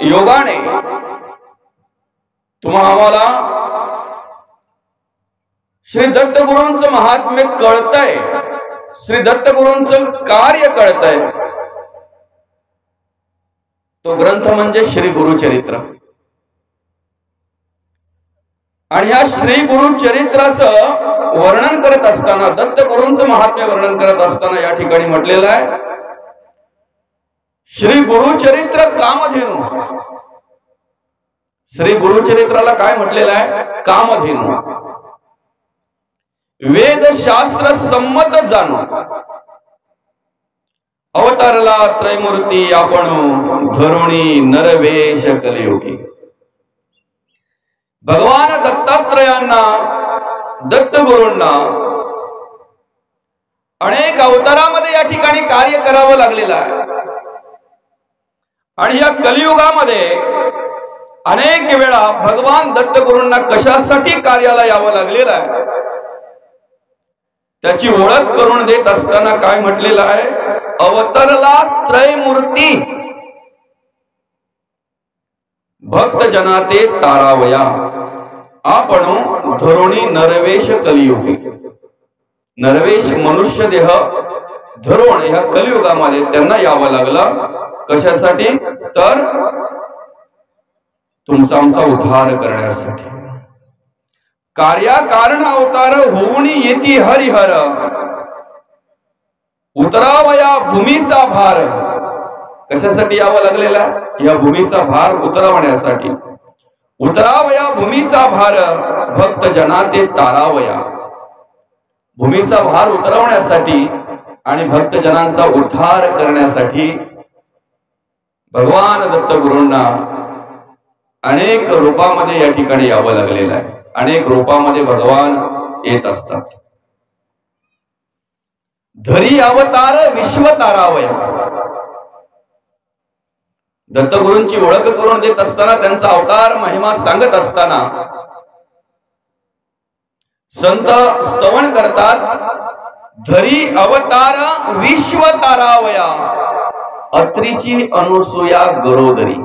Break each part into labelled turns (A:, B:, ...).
A: योगाने आम्हाला श्री दत्तगुरूंचं महात्म्य कळतंय, श्री दत्तगुरूंचं कार्य कळतंय। तो ग्रंथ म्हणजे श्री गुरुचरित्र। आणि या श्री गुरुचरित्राचं वर्णन करत असताना, दत्तगुरूंचं महात्म्य वर्णन करत असताना या ठिकाणी म्हटलेलं आहे, श्री गुरुचरित्र कामधेनु। श्री गुरुचरित्राला काय म्हटलेलं आहे? कामधेनु। वेद शास्त्र संमत जाणू, अवतारला त्रैमूर्ती आपण, धरुणी नरवेश कलियुगी। भगवान दत्तात्रयांना, दत्तगुरूंना अनेक अवतारामध्ये या ठिकाणी कार्य करावं लागलेलं आहे। आणि या कलियुगामध्ये अनेक वेळा भगवान दत्तगुरूंना कशासाठी कार्याला यावं लागलेलं आहे त्याची ओळख करून देत असताना काय म्हटलेलं आहे? अवतरला त्रैमूर्ती भक्त जनाते तारावया, आपण धरुणी नरवेश कलियुगी। नरवेश मनुष्य देह धरून ह्या कलियुगामध्ये त्यांना यावं लागलं कशासाठी? तर तुमचा आमचा उद्धार करण्यासाठी। कार्याकारण अवतार होऊन येती हरिहर, उतरावया भूमीचा भार। कशासाठी यावं लागलेला? या भूमीचा भार उतरवण्यासाठी। उतरावया भूमीचा भार भक्त जनाते तारावया। भूमीचा भार उतरवण्यासाठी आणि भक्तजनांचा उद्धार करण्यासाठी भगवान दत्तगुरूंना अनेक रूपामध्ये या ठिकाणी यावं लागलेलं आहे। अनेक रूपामध्ये भगवान येत असतात। धरी अवतार विश्वतारावया। दत्तगुरूंची ओळख करून देत असताना, त्यांचा अवतार महिमा सांगत असताना संत स्तवन करतात, धरी अवतार विश्वतारावया, अत्रीची अनुसूया गरोदरी।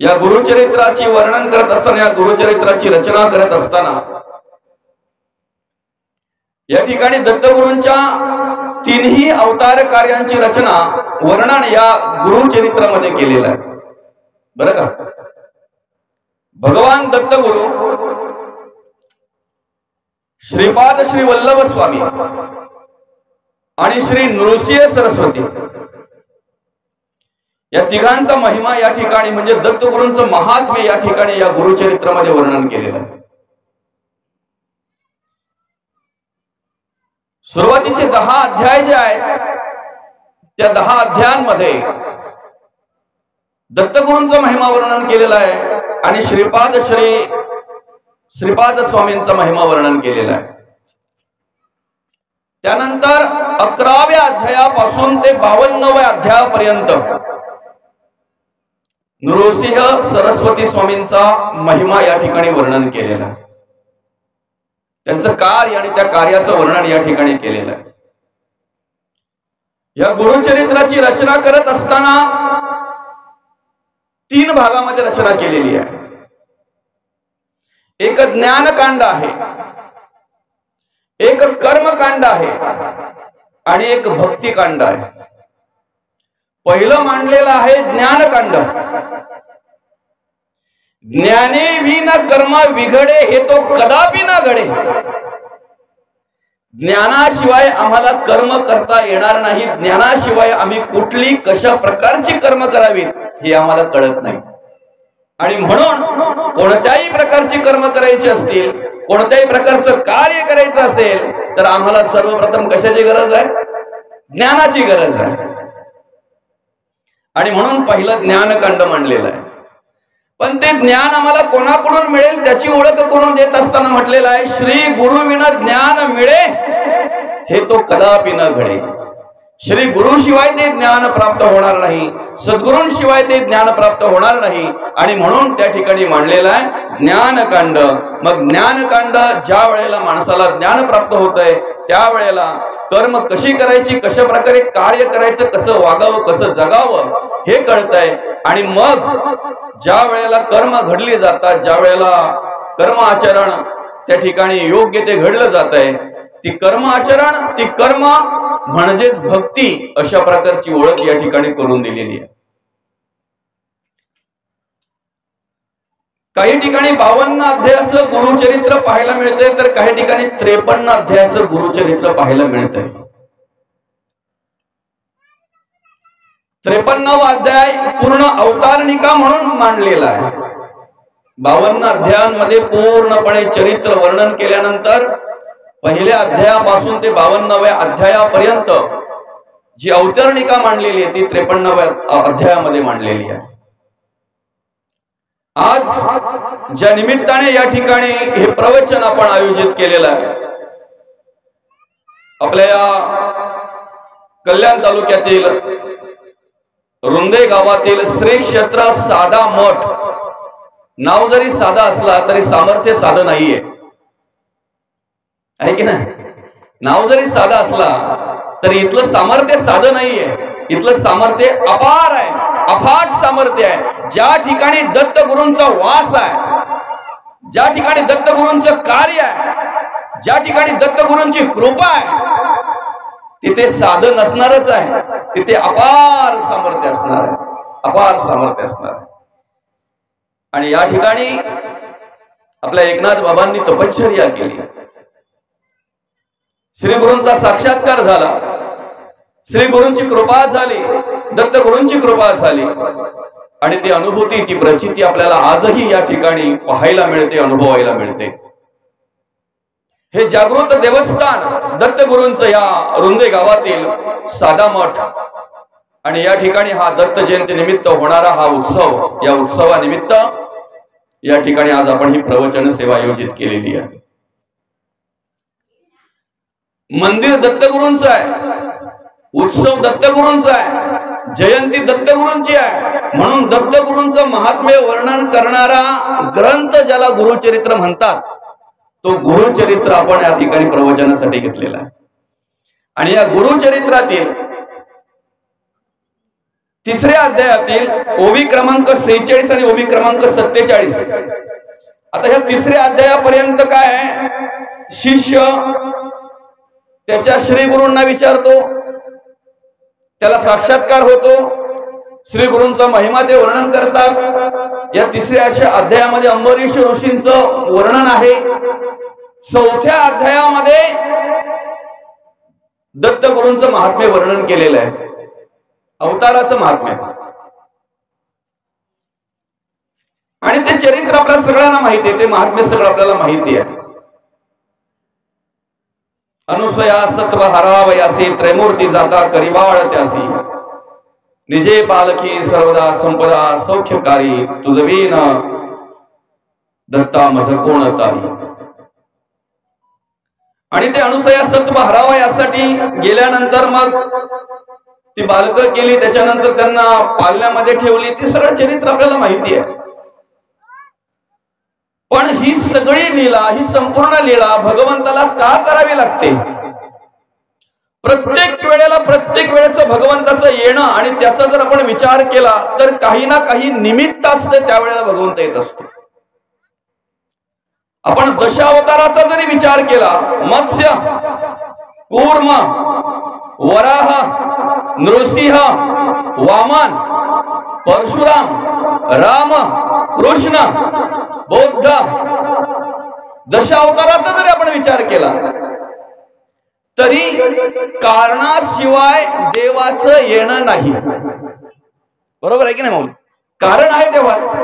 A: या गुरुचरित्राची वर्णन करत असताना, या गुरुचरित्राची रचना करत असताना या ठिकाणी दत्तगुरूंच्या तीनही अवतार कार्यांची रचना वर्णन या गुरुचरित्रामध्ये केलेलं आहे। बरं का? भगवान दत्तगुरु, श्रीपाद श्री वल्लभ स्वामी आणि श्री नृसिंह सरस्वती या तिघांचा महिमा या ठिकाणी म्हणजे दत्तगुरूंचं महात्म्य या ठिकाणी या गुरुचरित्रामध्ये वर्णन केलेलं आहे। सुरुवातीचे 10 अध्याय जे आहेत त्या 10 अध्यायांमध्ये दत्तगुरूंचं महिमा वर्णन केलेलं आहे आणि श्रीपाद स्वामींचं महिमा वर्णन केलेलं आहे। त्यानंतर 11व्या अध्यायापासून ते 52व्या अध्यायापर्यंत नृसिंह सरस्वती स्वामींचा महिमा या ठिकाणी वर्णन केलेला आहे। त्यांचं कार्य आणि त्या कार्याचं वर्णन या ठिकाणी केलेलं आहे। या गुरुचरित्राची रचना करत असताना 3 भागामध्ये रचना केलेली आहे। एक ज्ञानकांड आहे, एक कर्मकांड आहे आणि एक भक्तिकांड आहे। पहिलं मांडलेलं आहे ज्ञानकांड। ज्ञाने विना कर्म विघडे, हे तो कदापि न घडे। ज्ञानाशिवाय आम्हाला कर्म करता येणार नाही। ज्ञानाशिवाय आम्ही कुठली कशा प्रकारची कर्म करावीत हे आम्हाला कळत नाही। आणि म्हणून कोणत्याही प्रकारची कर्म करायची असतील, कोणत्याही प्रकारचं कार्य करायचं असेल तर आम्हाला सर्वप्रथम कशाची गरज आहे? ज्ञानाची गरज आहे। आणि म्हणून पहिलं ज्ञानकांड मांडलेलं आहे। पण ते ज्ञान आम्हाला कोणाकडून मिळेल त्याची ओळख करून देत असताना म्हटलेलं आहे, श्री गुरु विना ज्ञान मिळे, हे तो कदापि न घडे। श्री गुरु शिवाय ते ज्ञान प्राप्त होणार नाही। सद्गुरूंशिवाय ते ज्ञान प्राप्त होणार नाही आणि म्हणून त्या ठिकाणी मांडलेलं आहे ज्ञानकांड। मग ज्ञानकांड ज्या वेळेला माणसाला ज्ञान प्राप्त होतंय त्यावेळेला कर्म कशी करायची, कशा प्रकारे कार्य करायचं, कसं वागावं, कसं जगावं हे कळतंय। आणि मग ज्या वेळेला कर्म घडली जातात, ज्या वेळेला कर्म आचरण त्या ठिकाणी योग्य ते घडलं जात आहे, ती कर्म आचरण, ती कर्म म्हणजेच भक्ती अशा प्रकारची ओळख या ठिकाणी करून दिलेली आहे। काही ठिकाणी 52 अध्यायाचं गुरुचरित्र पाहायला मिळतंय, तर काही ठिकाणी 53 अध्यायाचं गुरुचरित्र पाहायला मिळतंय। 53वा अध्याय पूर्ण अवतारणिका म्हणून मांडलेला आहे। 52 अध्यायांमध्ये पूर्णपणे चरित्र वर्णन केल्यानंतर पहिल्या अध्यायापासून ते 52व्या अध्यायापर्यंत जी अवतरणिका मांडलेली आहे ती 53व्या अध्यायामध्ये मांडलेली आहे। आज ज्या निमित्ताने या ठिकाणी हे प्रवचन आपण आयोजित केलेलं आहे, आपल्या या कल्याण तालुक्यातील रुंदे गावातील श्री क्षेत्र साधा मठ, नाव जरी साधा असला तरी सामर्थ्य साधं नाहीये, आहे की नाही? नाव जरी साधा असला तरी इथलं सामर्थ्य साधं नाहीये, इथलं सामर्थ्य अपार आहे, अफाट सामर्थ्य आहे। ज्या ठिकाणी दत्त गुरूंचा वास आहे, ज्या ठिकाणी दत्त गुरूंचं कार्य आहे, ज्या ठिकाणी दत्त गुरूंची कृपा आहे, तिथे साधं नसणारच आहे, तिथे अपार सामर्थ्य असणार आहे, अपार सामर्थ्य असणार आहे। आणि या ठिकाणी आपल्या एकनाथ बाबांनी तपश्चर्या केली, श्री गुरूंचा साक्षात्कार झाला, श्री गुरूंची कृपा झाली, दत्त गुरूंची कृपा झाली आणि ती अनुभूती, ती प्रचिती आपल्याला आजही या ठिकाणी पाहायला मिळते, अनुभवायला मिळते। हे जागृत देवस्थान दत्त गुरूंचं या रुंदे गावातील साधा मठ आणि या ठिकाणी हा दत्त जयंती निमित्त होणारा हा उत्सव, या उत्सवानिमित्त या ठिकाणी आज आपण ही प्रवचन सेवा आयोजित केलेली आहे। मंदिर दत्तगुरूंचं आहे, उत्सव दत्तगुरूंचा आहे, जयंती दत्तगुरूंची आहे, म्हणून दत्तगुरूंचं महात्म्य वर्णन करणारा ग्रंथ ज्याला गुरुचरित्र म्हणतात तो गुरुचरित्र आपण या ठिकाणी प्रवचनासाठी घेतलेला आहे। आणि या गुरुचरित्रातील 3ऱ्या अध्यायातील ओवी क्रमांक 46 आणि ओवी क्रमांक 47, आता ह्या 3ऱ्या अध्यायापर्यंत काय आहे, शिष्य त्याच्या श्री गुरूंना विचारतो, त्याला साक्षात्कार होतो, श्री गुरूंचा महिमा ते वर्णन करतात। या 3ऱ्या अध्यायामध्ये अंबरीश ऋषींचं वर्णन आहे। 4थ्या अध्यायामध्ये दत्त गुरूंचं महात्म्य वर्णन केलेलं आहे, अवताराचं महात्म्य, आणि ते चरित्र आपल्या सगळ्यांना माहिती आहे, ते महात्म्य सगळं आपल्याला माहिती आहे। अनुसया सत्व हरावयासी, त्रैमूर्ती जाता करिवाळ त्यासी, निजे पालखी सर्वदा संपदा सौख्यकारी, तुझवीन दत्ता मज कोण तारी। आणि ते अनुसया सत्व हरावा यासाठी गेल्यानंतर मग ती बालकं केली, त्याच्यानंतर त्यांना पालण्यामध्ये ठेवली, ती सगळं चरित्र आपल्याला माहिती आहे। पण ही सगळी लीला, ही संपूर्ण लीला भगवंताला का करावी लागते? प्रत्येक वेळेला, प्रत्येक वेळेचं भगवंताचं येणं आणि त्याचा जर आपण विचार केला तर काही ना काही निमित्त असते, त्यावेळेला भगवंत येत असतो। आपण दशावताराचा जरी विचार केला, मत्स्य, कूर्म, वराह, नृसिंह, वामन, परशुराम, राम, कृष्ण, बौद्ध, दशावताराचा जरी आपण विचार केला तरी कारणाशिवाय देवाचं येणं नाही, बरोबर आहे की नाही माऊली? कारण आहे देवाच।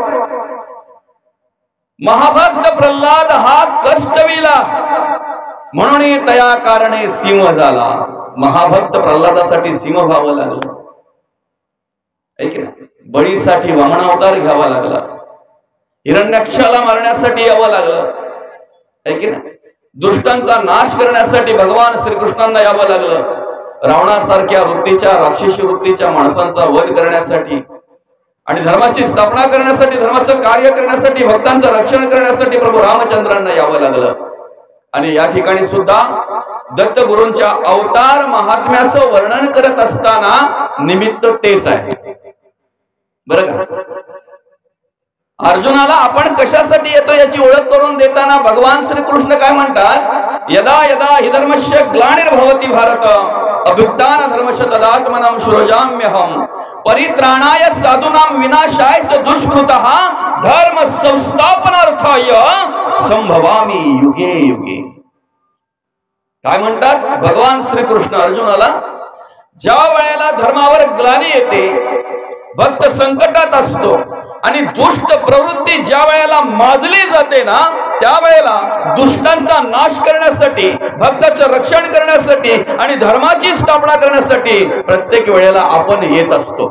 A: महाभक्त प्रल्हाद हा कष्टविला म्हणून तया कारणे सिंह झाला। महाभक्त प्रल्हादासाठी सिंह व्हावं लागलं, आहे की नाही? बळीसाठी वामनावतार घ्यावा लागला, हिरण्याक्षाला मारण्यासाठी यावं लागलं, आहे की नाही? दुष्टांचा नाश करण्यासाठी भगवान श्रीकृष्णांना यावं लागलं, रावणासारख्या वृत्तीच्या, राक्षसी वृत्तीच्या माणसांचा वध करण्यासाठी आणि धर्माची स्थापना करण्यासाठी, धर्माचं कार्य करण्यासाठी, भक्तांचं रक्षण करण्यासाठी प्रभू रामचंद्रांना यावं लागलं. आणि या ठिकाणी सुद्धा दत्तगुरूंच्या अवतार महात्म्याचं वर्णन करत असताना निमित्त तेच आहे बरं का. अर्जुनाला आपण कशासाठी येतो याची ओळख करून देताना भगवान श्रीकृष्ण काय म्हणतात, यदा यदा हि धर्मस्य ग्लानिर्भवति भारत अभ्युत्थान धर्मस्य तदात्मनं सृजाम्यहम् परित्राणाय साधूनां विनाशाय च दुष्कृतः धर्म संस्थापनार्थाय संभवामि युगे युगे. काय म्हणतात भगवान श्रीकृष्ण अर्जुनाला, ज्या वेळेला धर्मावर ग्लानी येते, भक्त संकटात असतो आणि दुष्ट प्रवृत्ती ज्या वेळेला माजली जाते ना, त्यावेळेला दुष्टांचा नाश करण्यासाठी, भक्ताचं रक्षण करण्यासाठी आणि धर्माची स्थापना करण्यासाठी प्रत्येक वेळेला आपण येत असतो.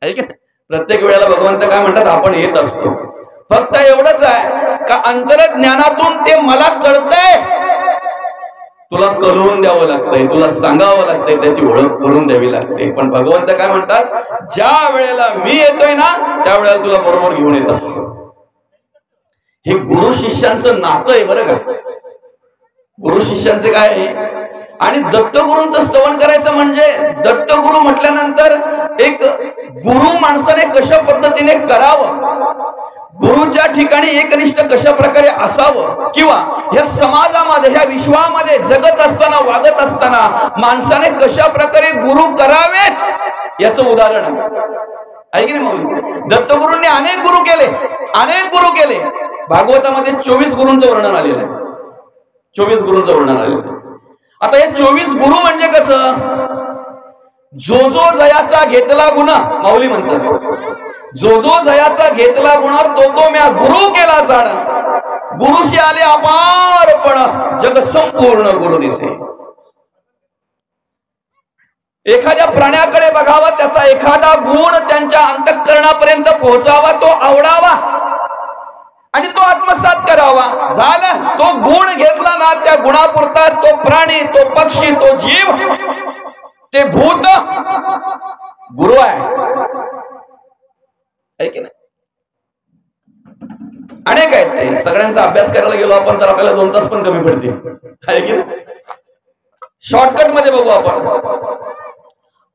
A: प्रत्येक वेळेला भगवंत काय म्हणतात, आपण येत असतो. फक्त एवढंच आहे का अंतर्ज्ञानातून ते मला कळतंय, तुला कळवून द्यावं लागतंय, तुला सांगावं लागतंय, त्याची ओळख करून द्यावी लागते. पण भगवंत काय म्हणतात, ज्या वेळेला मी येतोय ना त्यावेळेला तुला बरोबर घेऊन येत असतो. हे गुरु शिष्यांचं नातं आहे बरं का. गुरु शिष्यांचे काय आहे, आणि दत्तगुरूंचं स्तवन करायचं म्हणजे दत्तगुरु म्हटल्यानंतर एक गुरु माणसाने कशा पद्धतीने करावं, गुरुच्या ठिकाणी एकनिष्ठ कशा प्रकारे असावं, किंवा या समाजामध्ये, ह्या विश्वामध्ये जगत असताना, वागत असताना माणसाने कशा प्रकारे गुरु करावेत याचं उदाहरण आहे की नाही मौली. दत्तगुरूंनी अनेक गुरु केले, अनेक गुरु केले. भागवतामध्ये 24 गुरूंचं वर्णन आलेलं आहे, 24 गुरूंचं वर्णन आलेलं आहे. आता हे 24 गुरु म्हणजे कसं, जो जो जयाचा घेतला गुन्हा, माऊली म्हणतात, जो जो जयाचा घेतला गुन्हा तो तो म्या गुरु केला जाण, गुरुशी आले अपारपण जग संपूर्ण गुरु दिसे. एखाद्या प्राण्याकडे बघावा, त्याचा एखादा गुण त्यांच्या अंतःकरणापर्यंत पोहोचावा, तो आवडावा आणि तो आत्मसात करावा. झालं, तो गुण घेतला ना, त्या गुणापुरता तो प्राणी, तो पक्षी, तो जीव, ते भूत गुरु आहे की नाही. अनेक आहेत ते, सगळ्यांचा अभ्यास करायला गेलो आपण तर आपल्याला 2 तास पण कमी पडतील, आहे की नाही. शॉर्टकट मध्ये बघू आपण.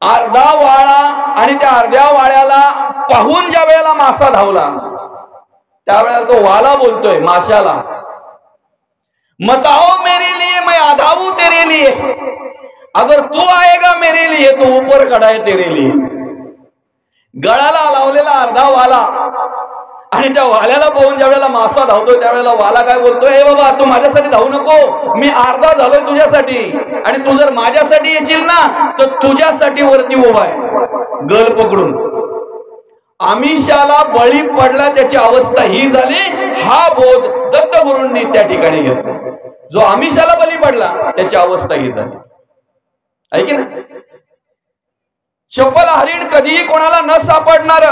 A: अर्धा वाळा आणि त्या अर्ध्या वाळ्याला पाहून ज्या वेळेला मासा धावला त्यावेळेला तो वाला बोलतोय माशाला, मत आओ मेरे लिए मैं आधाऊ तेरे लिए, अगर तू आएगा मेरे लिए तो ऊपर खड़ा है तेरे लिए. गळाला लावलेला अर्धा वाला आणि त्या वाल्याला पाहून ज्या वेळेला मासा धावतोय त्यावेळेला वाला काय बोलतोय, हे बाबा तू माझ्यासाठी धावू नको, मी अर्धा झालोय तुझ्यासाठी, आणि तू जर माझ्यासाठी येशील ना तर तुझ्यासाठी वरती उभा आहे गल पकडून. आमिषाला बळी पडला त्याची अवस्था ही झाली. हा बोध दत्तगुरूंनी त्या ठिकाणी घेतला. जो आमिषाला बळी पडला त्याची अवस्था ही झाली, आहे की नाही. चपल हरिण कधीही कोणाला न सापडणार,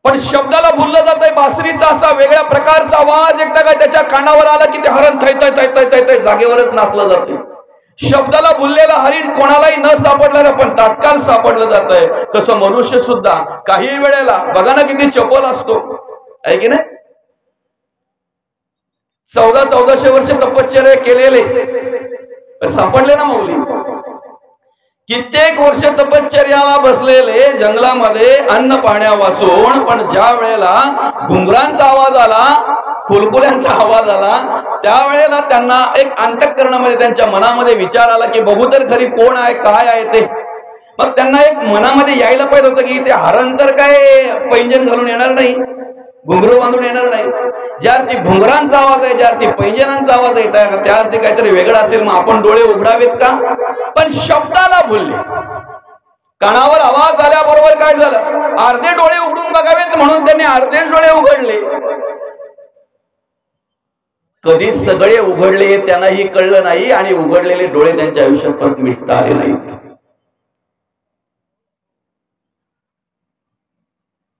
A: पण शब्दाला भुललं जातंय. बासरीचा असा वेगळ्या प्रकारचा आवाज एकदा काय त्याच्या कानावर आला की ते हरण थैथय जागेवरच नाचलं जाते. शब्दाला भुललेला हरिण कोणालाही न सापडणार, पण तात्काळ सापडलं जात आहे. तसं मनुष्य सुद्धा काही वेळेला बघा ना किती चपल असतो, आहे की नाही. 1400 वर्ष तपश्चर्या केलेले सापडले ना मौली. कित्येक वर्ष तपश्चर्याला बसलेले जंगलामध्ये अन्न पाण्या वाचून, पण ज्या वेळेला घुंगरांचा आवाज आला, कुलकुल्यांचा आवाज आला, त्यावेळेला त्यांना एक अंतःकरणामध्ये, त्यांच्या मनामध्ये विचार आला की बघू तर खरी कोण आहे, काय आहे ते. मग त्यांना एक मनामध्ये यायला पाहिजे होतं की ते हरण तर काय पैंजण घालून येणार नाही, घुंगरू बांधून येणार नाही. ज्या अर्थी घुंगरांचा आवाज आहे, ज्या अर्थी पैंजणांचा आवाज येत आहे, त्या अर्थी काहीतरी वेगळं असेल. मग आपण डोळे उघडावेत का. पण शब्दाला भुलले. कानावर आवाज आल्याबरोबर काय झालं, अर्धे डोळे उघडून बघावेत म्हणून त्यांनी अर्धेच डोळे उघडले. कधी सगळे उघडले त्यांनाही कळलं नाही, आणि उघडलेले डोळे त्यांच्या आयुष्यात परत मिटता आले नाहीत.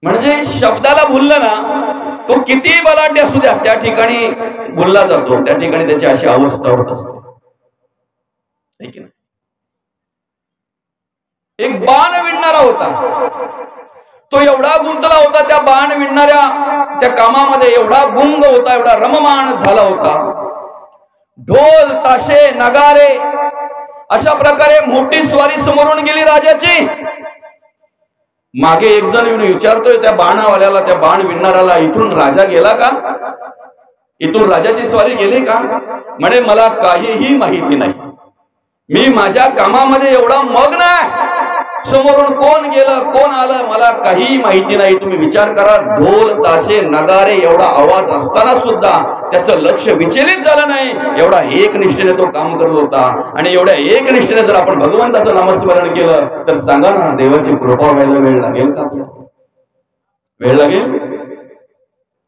A: म्हणजे शब्दाला भुललं ना, तो किती बलाढ्य असू द्या, त्या ठिकाणी भुलला जातो, त्या ठिकाणी त्याची अशी अवस्था होत असते. एक बाण विणणारा होता. तो एवढा गुंतला होता त्या बाण विणणाऱ्या त्या कामामध्ये, एवढा गुंग होता, एवढा रममाण झाला होता. ढोल ताशे नगारे अशा प्रकारे मोठी स्वारी समोरून गेली राजाची. मागे एक जण येऊन विचारतोय त्या बाणावाल्याला, त्या बाण विणणाऱ्याला, इथून राजा गेला का? इथून राजाची स्वारी गेली का? म्हणे मला काहीही माहिती नाही, मी माझ्या कामामध्ये एवढा मग्न आहे, समोरून कोण गेलं कोण आलं मला काही माहिती नाही. तुम्ही विचार करा, ढोल ताशे नगारे एवढा आवाज असताना सुद्धा त्याचं लक्ष विचलित झालं नाही. एवढा एकनिष्ठेने तो काम करत होता. आणि एवढ्या एकनिष्ठेने जर आपण भगवंताचं नामस्मरण केलं तर सांगा ना, देवाची कृपा व्हायला वेळ लागेल का? आपल्याला वेळ लागेल?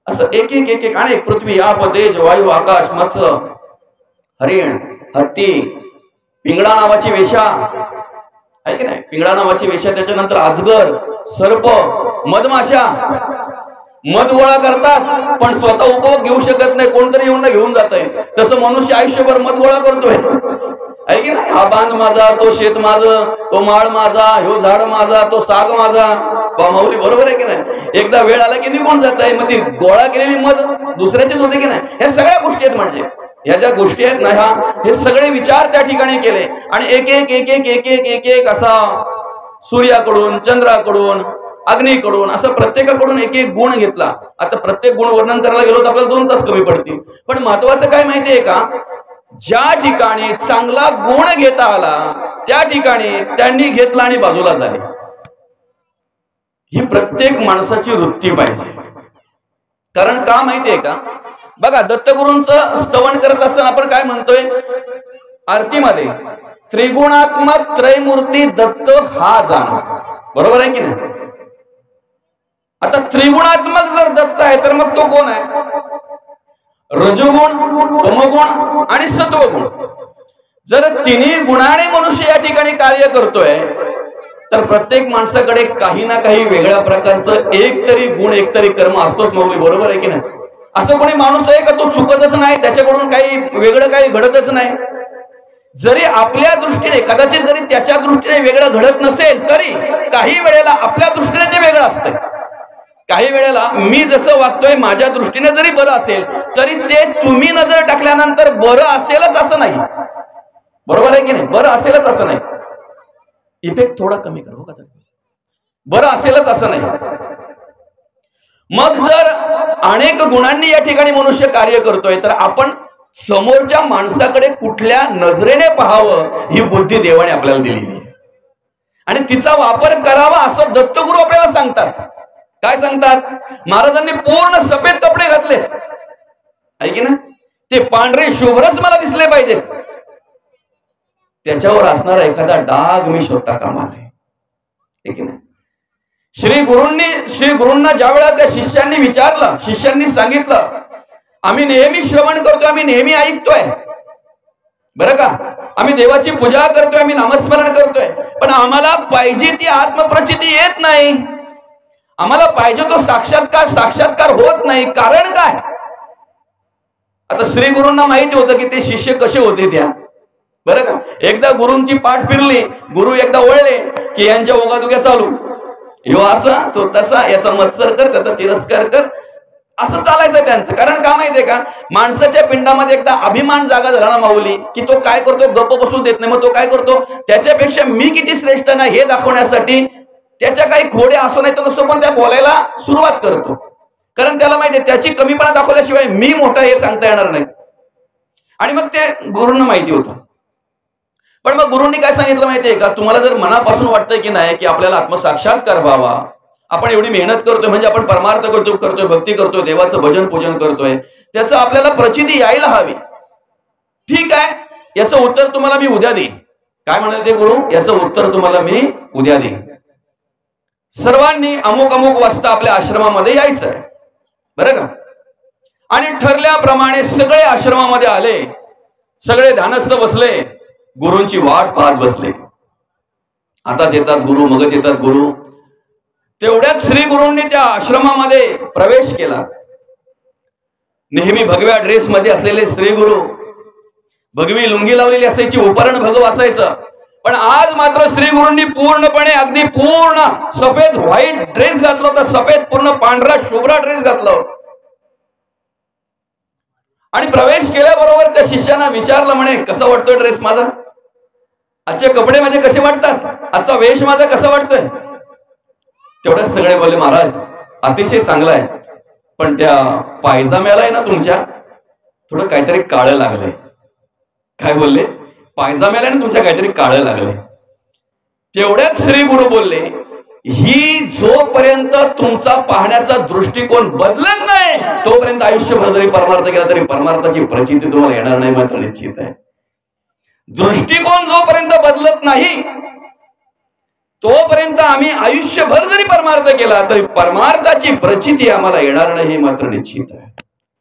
A: असं एक एक एक एक अनेक, पृथ्वी आप तेज वायू आकाश मत्स्य हरिण हत्ती पिंगळा नावाची वेशा आहे की नाही, पिंगळा नावाची वेशा, त्याच्यानंतर अजगर सर्प मधमाशा मध गोळा करतात पण स्वतः उपभोग घेऊ शकत नाही, कोणतरी येऊन घेऊन जात आहे. तसं मनुष्य आयुष्यभर मध गोळा करतोय आहे की नाही. हा बांध माझा, तो शेत माझं, तो माळ माझा, ह्यो झाड माझा, तो साग माझा. माऊली बरोबर आहे की नाही. एकदा वेळ आला की निघून जात आहे. मग ती गोळा केलेली मध दुसऱ्याचीच होते की नाही. ह्या सगळ्या गोष्टी आहेत, म्हणजे ह्या ज्या गोष्टी आहेत ना, हे सगळे विचार त्या ठिकाणी केले. आणि एक एक एक एक एक एक एक एक असा सूर्याकडून, चंद्राकडून, अग्नीकडून, असं प्रत्येकाकडून एक एक गुण घेतला. आता प्रत्येक गुण वर्णन करायला गेलो तर आपल्याला 2 तास कमी पडतील. पण महत्वाचं काय माहितीये का, ज्या ठिकाणी चांगला गुण घेता आला त्या ठिकाणी त्यांनी घेतला आणि बाजूला झाले. ही प्रत्येक माणसाची वृत्ती पाहिजे. कारण का माहितीये का, बघा दत्तगुरूंचं स्तवन करत असताना आपण काय म्हणतोय आरतीमध्ये, त्रिगुणात्मक त्रैमूर्ती दत्त हा जाणा. बरोबर आहे की नाही. आता त्रिगुणात्मक जर दत्त आहे तर मग तो कोण आहे? रजोगुण, तमोगुण आणि सत्वगुण. जर तिन्ही गुणाने मनुष्य या ठिकाणी कार्य करतोय तर प्रत्येक माणसाकडे काही ना काही वेगळ्या प्रकारचं एक तरी गुण, एक तरी कर्म असतोच. माऊली बरोबर आहे की नाही. असं कोणी माणूस आहे का तो चुकतच नाही, त्याच्याकडून काही वेगळं काही घडतच नाही. जरी आपल्या दृष्टीने, कदाचित जरी त्याच्या दृष्टीने वेगळं घडत नसेल तरी काही वेळेला आपल्या दृष्टीने ते वेगळं असतं. काही वेळेला मी जसं वागतोय माझ्या दृष्टीने जरी बरं असेल तरी ते तुम्ही नजर टाकल्यानंतर बरं असेलच असं नाही. बरोबर आहे की नाही. बरं असेलच असं नाही. इफेक्ट थोडा कमी करा हो का, बरं असेलच असं नाही. मग जर अनेक गुणांनी या ठिकाणी मनुष्य कार्य करतोय तर आपण समोरच्या माणसाकडे कुठल्या नजरेने पाहावं ही बुद्धी देवाने आपल्याला दिलेली आहे. आणि तिचा वापर करावा असं दत्तगुरू आपल्याला सांगतात. काय सांगतात? महाराजांनी पूर्ण सफेद कपडे घातले ऐकी ना, ते पांढरे शुभ्रच मला दिसले पाहिजेत. त्याच्यावर असणारा एखादा डाग मी शोधता कामा नये. श्री गुरूंना ज्या वेळा त्या शिष्यांनी विचारलं, शिष्यांनी सांगितलं, आम्ही नेहमी श्रवण करतोय, आम्ही नेहमी ऐकतोय बरं का, आम्ही देवाची पूजा करतोय, आम्ही नामस्मरण करतोय, पण आम्हाला पाहिजे ती आत्मप्रचिती येत नाही, आम्हाला पाहिजे तो साक्षात्कार होत नाही. कारण काय? आता श्री गुरूंना माहिती होतं की ते शिष्य कसे होते त्या. बरं का, एकदा गुरूंची पाठ फिरली, गुरु एकदा वळले की यांच्या ओगादुग्या चालू, ह्यो असा तो तसा, याचा मत्सर कर, त्याचा तिरस्कार कर, असं चालायचं त्यांचं. कारण का माहितीये का, माणसाच्या पिंडामध्ये एकदा अभिमान जागा झाला ना माऊली की तो काय करतो, गप्प बसू देत नाही. मग तो काय करतो, त्याच्यापेक्षा मी किती श्रेष्ठ नाही हे दाखवण्यासाठी त्याच्या काही खोड्या असो नाही तर नसो पण त्या बोलायला सुरुवात करतो. कारण त्याला माहितीये त्याची कमीपणा दाखवल्याशिवाय मी मोठा हे सांगता येणार नाही. आणि मग ते गुरूंना माहिती होतं. पण मग गुरूंनी काय सांगितलं माहितीये का, तुम्हाला जर मनापासून वाटतंय की नाही की आपल्याला आत्मसाक्षात्कार व्हावा, आपण एवढी मेहनत करतोय, म्हणजे आपण परमार्थ करतोय, भक्ती करतोय, देवाचं भजन पूजन करतोय, त्याचं आपल्याला प्रचिती यायला हवी. ठीक आहे, याचं उत्तर तुम्हाला मी उद्या देईन. काय म्हणाले ते गुरु, याचं उत्तर तुम्हाला मी उद्या देईन. सर्वांनी अमुक अमुक वाजता आपल्या आश्रमामध्ये यायचं आहे बरं का. आणि ठरल्याप्रमाणे सगळे आश्रमामध्ये आले, सगळे ध्यानस्थ बसले, गुरूंची वाट पाहत बसले. आताच येतात गुरु, मगच येतात गुरु. तेवढ्यात श्री गुरूंनी त्या आश्रमामध्ये प्रवेश केला. नेहमी भगव्या ड्रेसमध्ये असलेले श्री गुरु, भगवी लुंगी लावलेली असायची, उपरण भगव असायचं, पण आज मात्र श्री गुरूंनी पूर्णपणे अगदी पूर्ण सफेद व्हाईट ड्रेस घातला होता, सफेद पूर्ण पांढरा शुभ्रा ड्रेस घातला होता. आणि प्रवेश केल्याबरोबर त्या शिष्यानं विचारलं, म्हणे कसा वाटतोय ड्रेस माझा, आजचे कपडे माझे कसे वाटतात, आजचा वेश माझा कसा वाटतोय. तेवढ्याच सगळे बोलले, महाराज अतिशय चांगला आहे, पण त्या पायजाम्याला आहे ना तुमच्या थोडं काहीतरी काळं लागलंय. काय बोलले, पायजाम्याला ना तुमच्या काहीतरी काळं लागलंय. तेवढ्यात श्री गुरु बोलले, ही जोपर्यंत तुमचा पाहण्याचा दृष्टिकोन बदलत नाही तोपर्यंत आयुष्यभर जरी परमार्थ केला तरी परमार्थाची प्रचिती तुम्हाला येणार नाही, मात्र निश्चित आहे. दृष्टिकोन जोपर्यंत बदलत नाही तोपर्यंत आम्ही आयुष्यभर जरी परमार्थ केला तरी परमार्थाची प्रचिती आम्हाला येणार नाही, मात्र निश्चित आहे.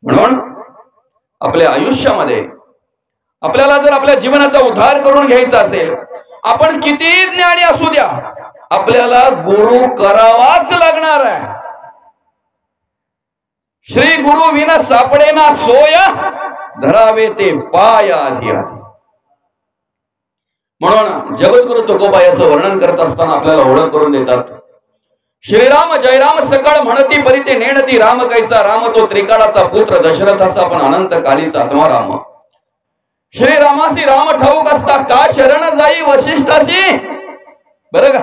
A: म्हणून आपल्या आयुष्यामध्ये आपल्याला जर आपल्या जीवनाचा उद्धार करून घ्यायचा असेल, आपण किती ज्ञानी असू द्या, आपल्याला गुरु करावाच लागणार आहे. श्री गुरु विना सापडेना सोय, धरावे ते पाय आधी आधी. म्हणून जगद्गुरु तुकोबा याचं वर्णन करत असताना आपल्याला ओळख करून देतात. श्रीराम जयराम सकळ म्हणती परिते नेणती, राम कैचा राम तो त्रिकाळाचा पुत्र, दशरथाचा पण अनंत कालीचा आत्मा राम. श्रीरामासी राम ठाऊक असता, का शरण जाई वशिष्ठासी. बरं का,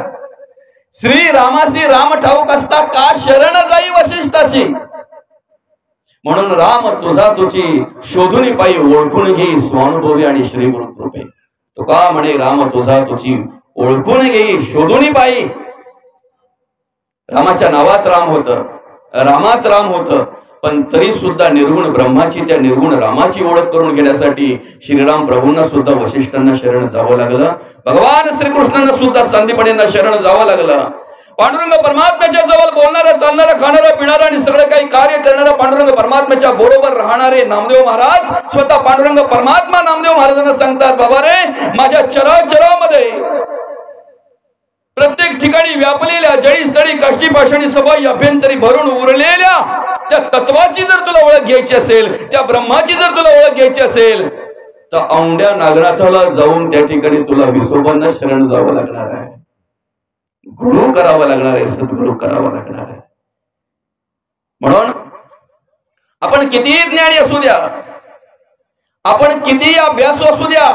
A: श्रीरामासी राम ठाऊक असता, का शरण जाई वशिष्ठासी. म्हणून राम तुझा तुझी शोधून पायी, ओळखून घेई स्वानुभवी आणि श्री गुरु कृपे. तुका म्हणे राम तुझा तुझी ओळखून घेई शोधून पायी. रामाच्या नावात राम होत, रामात राम होत, पण तरी सुद्धा निर्गुण ब्रह्माची त्या निर्गुण रामाची ओळख करून घेण्यासाठी श्रीराम प्रभूंना सुद्धा वशिष्ठांना शरण जावं लागलं. भगवान श्रीकृष्णांना सुद्धा संदीपणींना शरण जावं लागलं. पांडुरंग परमात्म्याच्या जवळ बोलणारा, चालणारा, खाणारा, पिणारा आणि सगळं काही कार्य करणारा पांडुरंग परमात्म्याच्या बरोबर राहणारे नामदेव महाराज स्वतः पांडुरंग परमात्मा नामदेव महाराजांना सांगतात, बाबा रे माझ्या चराचरामध्ये प्रत्येक ठिकाणी व्यापलेल्या जळी स्थळी काष्टी पाषाणी सभाई अभ्यंतरी भरून उरलेल्या त्या तत्वाची जर तुला ओळख घ्यायची असेल, त्या ब्रह्माची जर तुला ओळख घ्यायची असेल, तर औंड्या नागनाथाला जाऊन त्या ठिकाणी तुला विसोबांना शरण जावं लागणार आहे, गुरु करावा लागणार आहे, सद्गुरु करावा लागणार आहे. म्हणून आपण किती ज्ञानी असू द्या, आपण किती अभ्यासू असू द्या,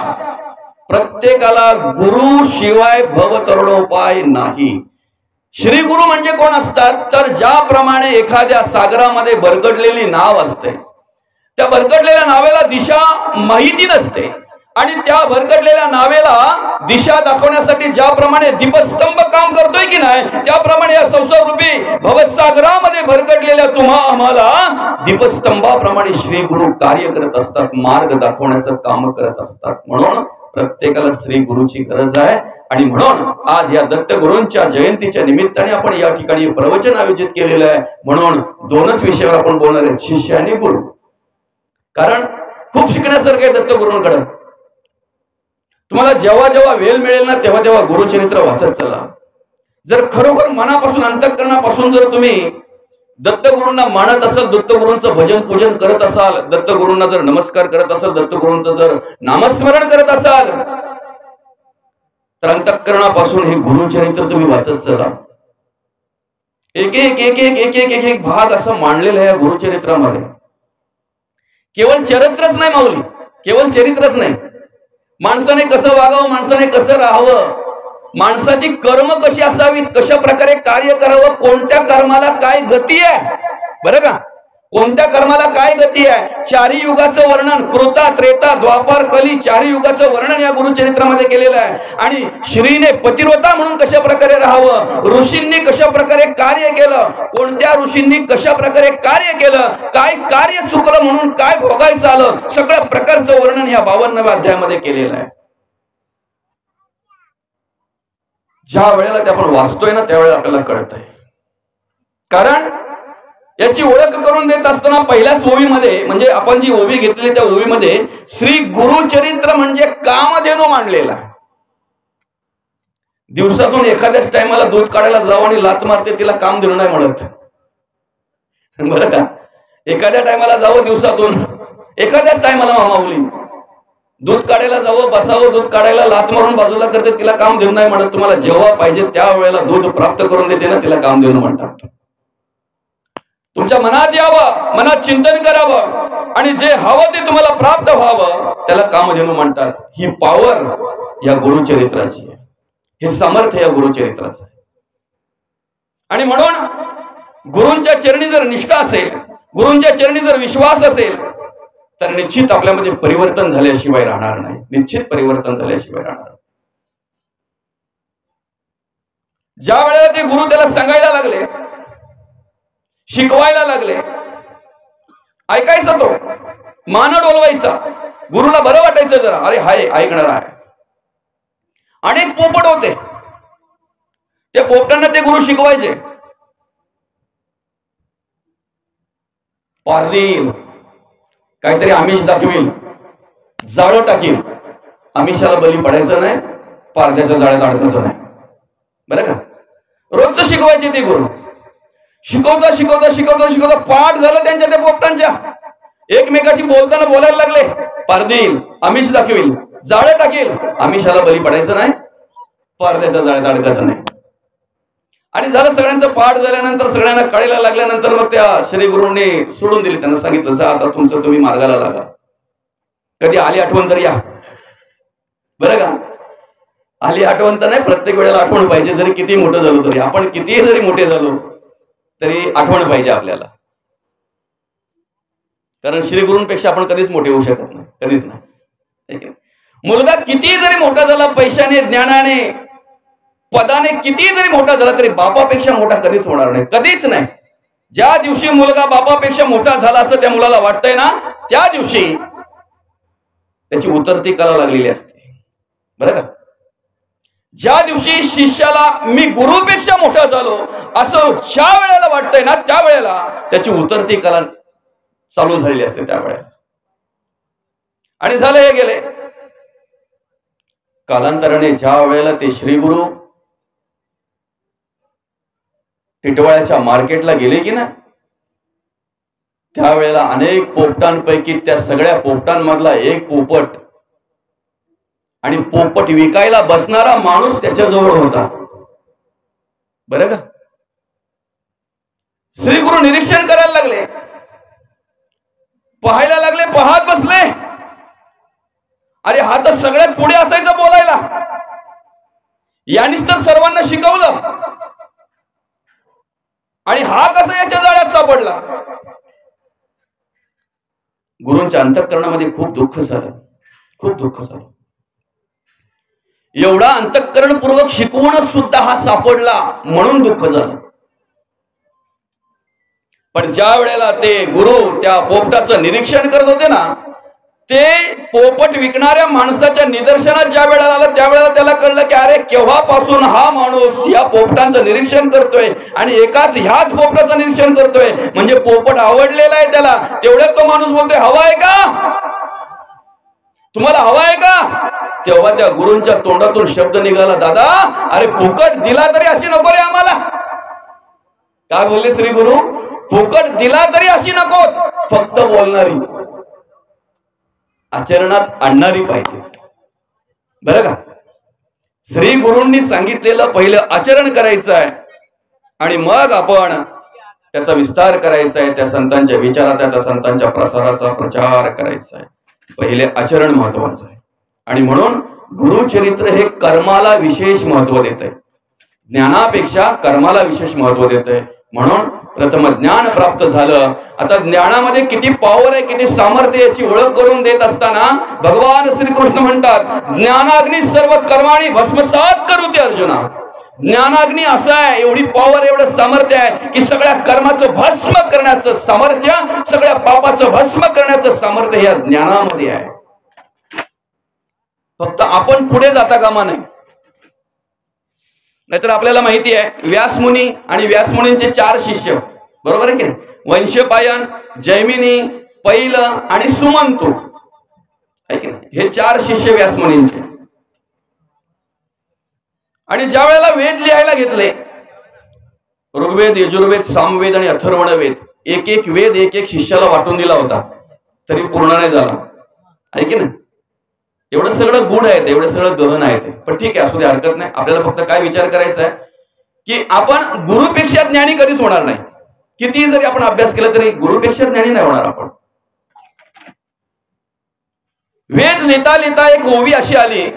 A: प्रत्येकाला गुरु शिवाय भवतरणोपाय नाही. श्री गुरु म्हणजे कोण असतात, तर ज्याप्रमाणे एखाद्या सागरामध्ये भरकटलेली नाव असते, त्या भरकटलेल्या नावेला दिशा माहिती नसते आणि त्या भरकटलेल्या नावेला दिशा दाखवण्यासाठी ज्याप्रमाणे दीपस्तंभ काम करतोय की नाही, त्याप्रमाणे या संसार रूपी भवसागरामध्ये भरकटलेल्या तुम्हा आम्हाला दीपस्तंभाप्रमाणे श्री गुरु कार्य करत असतात, मार्ग दाखवण्याचं काम करत असतात. म्हणून प्रत्येकाला श्री गुरुची गरज आहे. आणि म्हणून आज या दत्तगुरूंच्या जयंतीच्या निमित्ताने आपण या ठिकाणी प्रवचन आयोजित केलेलं आहे. म्हणून दोनच विषयावर आपण बोलणार आहेत, शिष्य आणि गुरु. कारण खूप शिकण्यासारखं आहे दत्तगुरूंकडे. तुम्हाला जेव्हा जेव्हा वेळ मिळेल ना तेव्हा तेव्हा गुरुचरित्र वाचत चला. जर खरोखर मनापासून अंतःकरणापासून जर तुम्ही दत्तगुरूंना मानत असाल, दत्तगुरूंचं भजन पूजन करत असाल, दत्तगुरूंना जर नमस्कार करत असाल, दत्तगुरूंचं जर नामस्मरण करत असाल, तर अंतःकरणापासून हे गुरुचरित्र तुम्ही वाचत चला. एक एक एक एक एक एक एक एक भाग असं मांडलेलं आहे या गुरुचरित्रामध्ये. केवळ चरित्रच नाही माऊली, केवळ चरित्रच नाही, माणसाने कसं वागावं, माणसाने कसं राहावं, माणसाची कर्म कशी असावीत, कशा प्रकारे कार्य करावं, कोणत्या कर्माला काय गती आहे, बरं का, कोणत्या कर्माला काय गती आहे, चारी युगाचं वर्णन, कृता त्रेता द्वापार कली चारी युगाचं वर्णन या गुरुचरित्रामध्ये केलेलं आहे. आणि श्रीने पतिव्रता म्हणून कशा प्रकारे राहावं, ऋषींनी कशा प्रकारे कार्य केलं, कोणत्या ऋषींनी कशा प्रकारे कार्य केलं, काय कार्य चुकलं म्हणून काय भोगायचं आलं, सगळ्या प्रकारचं वर्णन ह्या 52व्या अध्यायामध्ये केलेलं आहे. ज्या वेळेला ते आपण वाचतोय ना त्यावेळेला आपल्याला कळतंय. कारण याची ओळख करून देत असताना पहिल्याच ओवीमध्ये, म्हणजे आपण जी ओवी घेतली त्या ओवीमध्ये श्री गुरुचरित्र म्हणजे कामधेनू मांडलेला. दिवसातून एखाद्याच टायमाला दूध काढायला जावं आणि लात मारते तिला कामधेनू नाही म्हणत, बरं का. एखाद्या टायमाला जावं दिवसातून, एखाद्याच टायमाला मामावली, दूध काढायला जावं, बसावं, दूध काढायला लात मारून बाजूला करते, तिला काम देऊन नाही म्हणत. तुम्हाला जेव्हा पाहिजे त्या वेळेला दूध प्राप्त करून देते ना, तिला काम देऊन म्हणतात. तुमच्या मनात यावं, मनात चिंतन करावं आणि जे हवं ते तुम्हाला प्राप्त व्हावं, त्याला कामधेनू म्हणतात. ही पॉवर या गुरुचरित्राची आहे, हे सामर्थ्य या गुरुचरित्राचं आहे. आणि म्हणून गुरूंच्या चरणी जर निष्ठा असेल, गुरूंच्या चरणी जर विश्वास असेल, तर निश्चित आपल्यामध्ये परिवर्तन झाल्याशिवाय राहणार नाही. निश्चित परिवर्तन झाल्याशिवाय राहणार. ज्या वेळेला ते गुरु त्याला सांगायला लागले, शिकवायला लागले, ऐकायचा तो, मान डोलवायचा. गुरुला बरं वाटायचं जरा, अरे हाय ऐकणार आहे. अनेक पोपट होते, त्या पोपटांना ते गुरु शिकवायचे. पारदील, काहीतरी आमिष दाखवील, जाळं टाकील. आमिषाला बली पडायचं नाही, पारद्याच्या जाळ्यात अडकायचं नाही. बरं का? रोजचं शिकवायचे ते गुरु. शिकवता शिकवता शिकवता शिकवता पाठ झालं त्यांच्या त्या पोपटांच्या. एकमेकाशी बोलताना बोलायला लागले, पारदील, आमिष दाखवील, जाळं टाकील. आमिषाला बली पडायचं नाही, पारद्याच्या जाळ्यात अडकायचं नाही. आणि झालं, सगळ्यांचं पाठ झाल्यानंतर, सगळ्यांना कळायला लागल्यानंतर मग त्या श्री गुरूंनी सोडून दिली. त्यांना सांगितलं, जा आता तुमचं तुम्ही मार्गाला लागा. कधी आली आठवण तर या. बरं का? आली आठवण तर नाही, प्रत्येक वेळेला आठवण पाहिजे. जरी किती मोठं झालो तरी, आपण कितीही जरी मोठे झालो तरी आठवण पाहिजे आपल्याला. कारण श्री गुरूंपेक्षा आपण कधीच मोठे होऊ शकत नाही, कधीच नाही. मुलगा किती जरी मोठा झाला, पैशाने, ज्ञानाने, पदाने किती जरी मोठा झाला तरी बापापेक्षा मोठा कधीच होणार नाही, कधीच नाही. ज्या दिवशी मुलगा बापापेक्षा मोठा झाला असं त्या मुलाला वाटतंय ना, त्या दिवशी त्याची उतरती कला लागलेली असते. बरं का? ज्या दिवशी शिष्याला मी गुरुपेक्षा मोठा झालो असं ज्या वेळेला वाटतंय ना, त्या वेळेला त्याची उतरती कला चालू झालेली असते त्या वेळेला. आणि झालं, हे गेले. कालांतराने ज्या वेळेला ते श्री गुरु टिटवाळ्याच्या मार्केटला गेले की ना, त्यावेळेला अनेक पोपटांपैकी त्या सगळ्या पोपटांमधला एक पोपट, आणि पोपट विकायला बसणारा माणूस त्याच्याजवळ होता. बरं का? श्री गुरु निरीक्षण करायला लागले, पाहायला लागले, पाहत बसले. अरे हा तर सगळ्यात पुढे असायचा बोलायला, यानेच तर सर्वांना शिकवलं, आणि हा कसा याच्या जाळ्यात सापडला. गुरूंच्या अंतःकरणामध्ये खूप दुःख झालं, खूप दुःख झालं. एवढा अंतःकरणपूर्वक शिकवून सुद्धा हा सापडला म्हणून दुःख झालं. पण ज्या वेळेला ते गुरु त्या पोपटाचं निरीक्षण करत होते ना, ते पोपट विकणाऱ्या माणसाच्या निदर्शनात ज्या वेळेला आलं, त्यावेळेला त्याला कळलं की अरे केव्हापासून हा माणूस या पोपटांचं निरीक्षण करतोय आणि एकाच ह्याच पोपटाचं निरीक्षण करतोय. म्हणजे पोपट आवडलेला आहे त्याला. तेवढ्यात तो माणूस बोलतोय, हवा आहे का तुम्हाला, हवा आहे का? तेव्हा त्या गुरूंच्या तोंडातून शब्द निघाला, दादा अरे फुकट दिला तरी अशी नको रे आम्हाला. काय बोलले श्री गुरु? फुकट दिला तरी अशी नको, फक्त बोलणारी, आचरणात आणणारी पाहिजे. बरं का? श्री गुरूंनी सांगितलेलं पहिलं आचरण करायचं आहे आणि मग आपण त्याचा विस्तार करायचा आहे. त्या संतांच्या विचाराचा, त्या संतांच्या प्रसाराचा प्रचार करायचा आहे. पहिले आचरण महत्वाचं आहे. आणि म्हणून गुरुचरित्र हे कर्माला विशेष महत्व देत आहे, ज्ञानापेक्षा कर्माला विशेष महत्व देत आहे. म्हणून प्रथम ज्ञान प्राप्त झालं. आता ज्ञानामध्ये किती पॉवर आहे, किती सामर्थ्य याची ओळख करून देत असताना भगवान श्रीकृष्ण म्हणतात, ज्ञानाग्नी सर्व कर्माणी भस्मसात करूते अर्जुना. ज्ञानाग्नी असं आहे, एवढी पॉवर, एवढं सामर्थ्य आहे की सगळ्या कर्माचं भस्म करण्याचं सामर्थ्य, सगळ्या पापाचं भस्म करण्याचं सामर्थ्य या ज्ञानामध्ये आहे. फक्त आपण पुढे जाता कामा नाही. नाहीतर आपल्याला माहिती आहे व्यासमुनी आणि व्यासमुनींचे 4 शिष्य, बरोबर आहे की नाही? वंशपायन, जैमिनी, पैल आणि सुमंतू, आहे की नाही? हे 4 शिष्य व्यासमुनींचे. आणि ज्या वेळेला वेद लिहायला घेतले, ऋग्वेद, यजुर्वेद, सामवेद आणि अथर्वण वेद, एक एक वेद एक एक शिष्याला वाटून दिला होता, तरी पूर्ण नाही झाला, आहे की नाही? एवढं सगळं गुढ आहे, एवढं सगळं गहन आहे. पण ठीक आहे, असू दे, हरकत नाही. आपल्याला फक्त काय विचार करायचा आहे की आपण गुरुपेक्षा ज्ञानी कधीच होणार नाही. किती जरी आपण अभ्यास केला तरी गुरुपेक्षा ज्ञानी नाही होणार आपण. वेद लिहिता लिहिता एक ओवी अशी आली,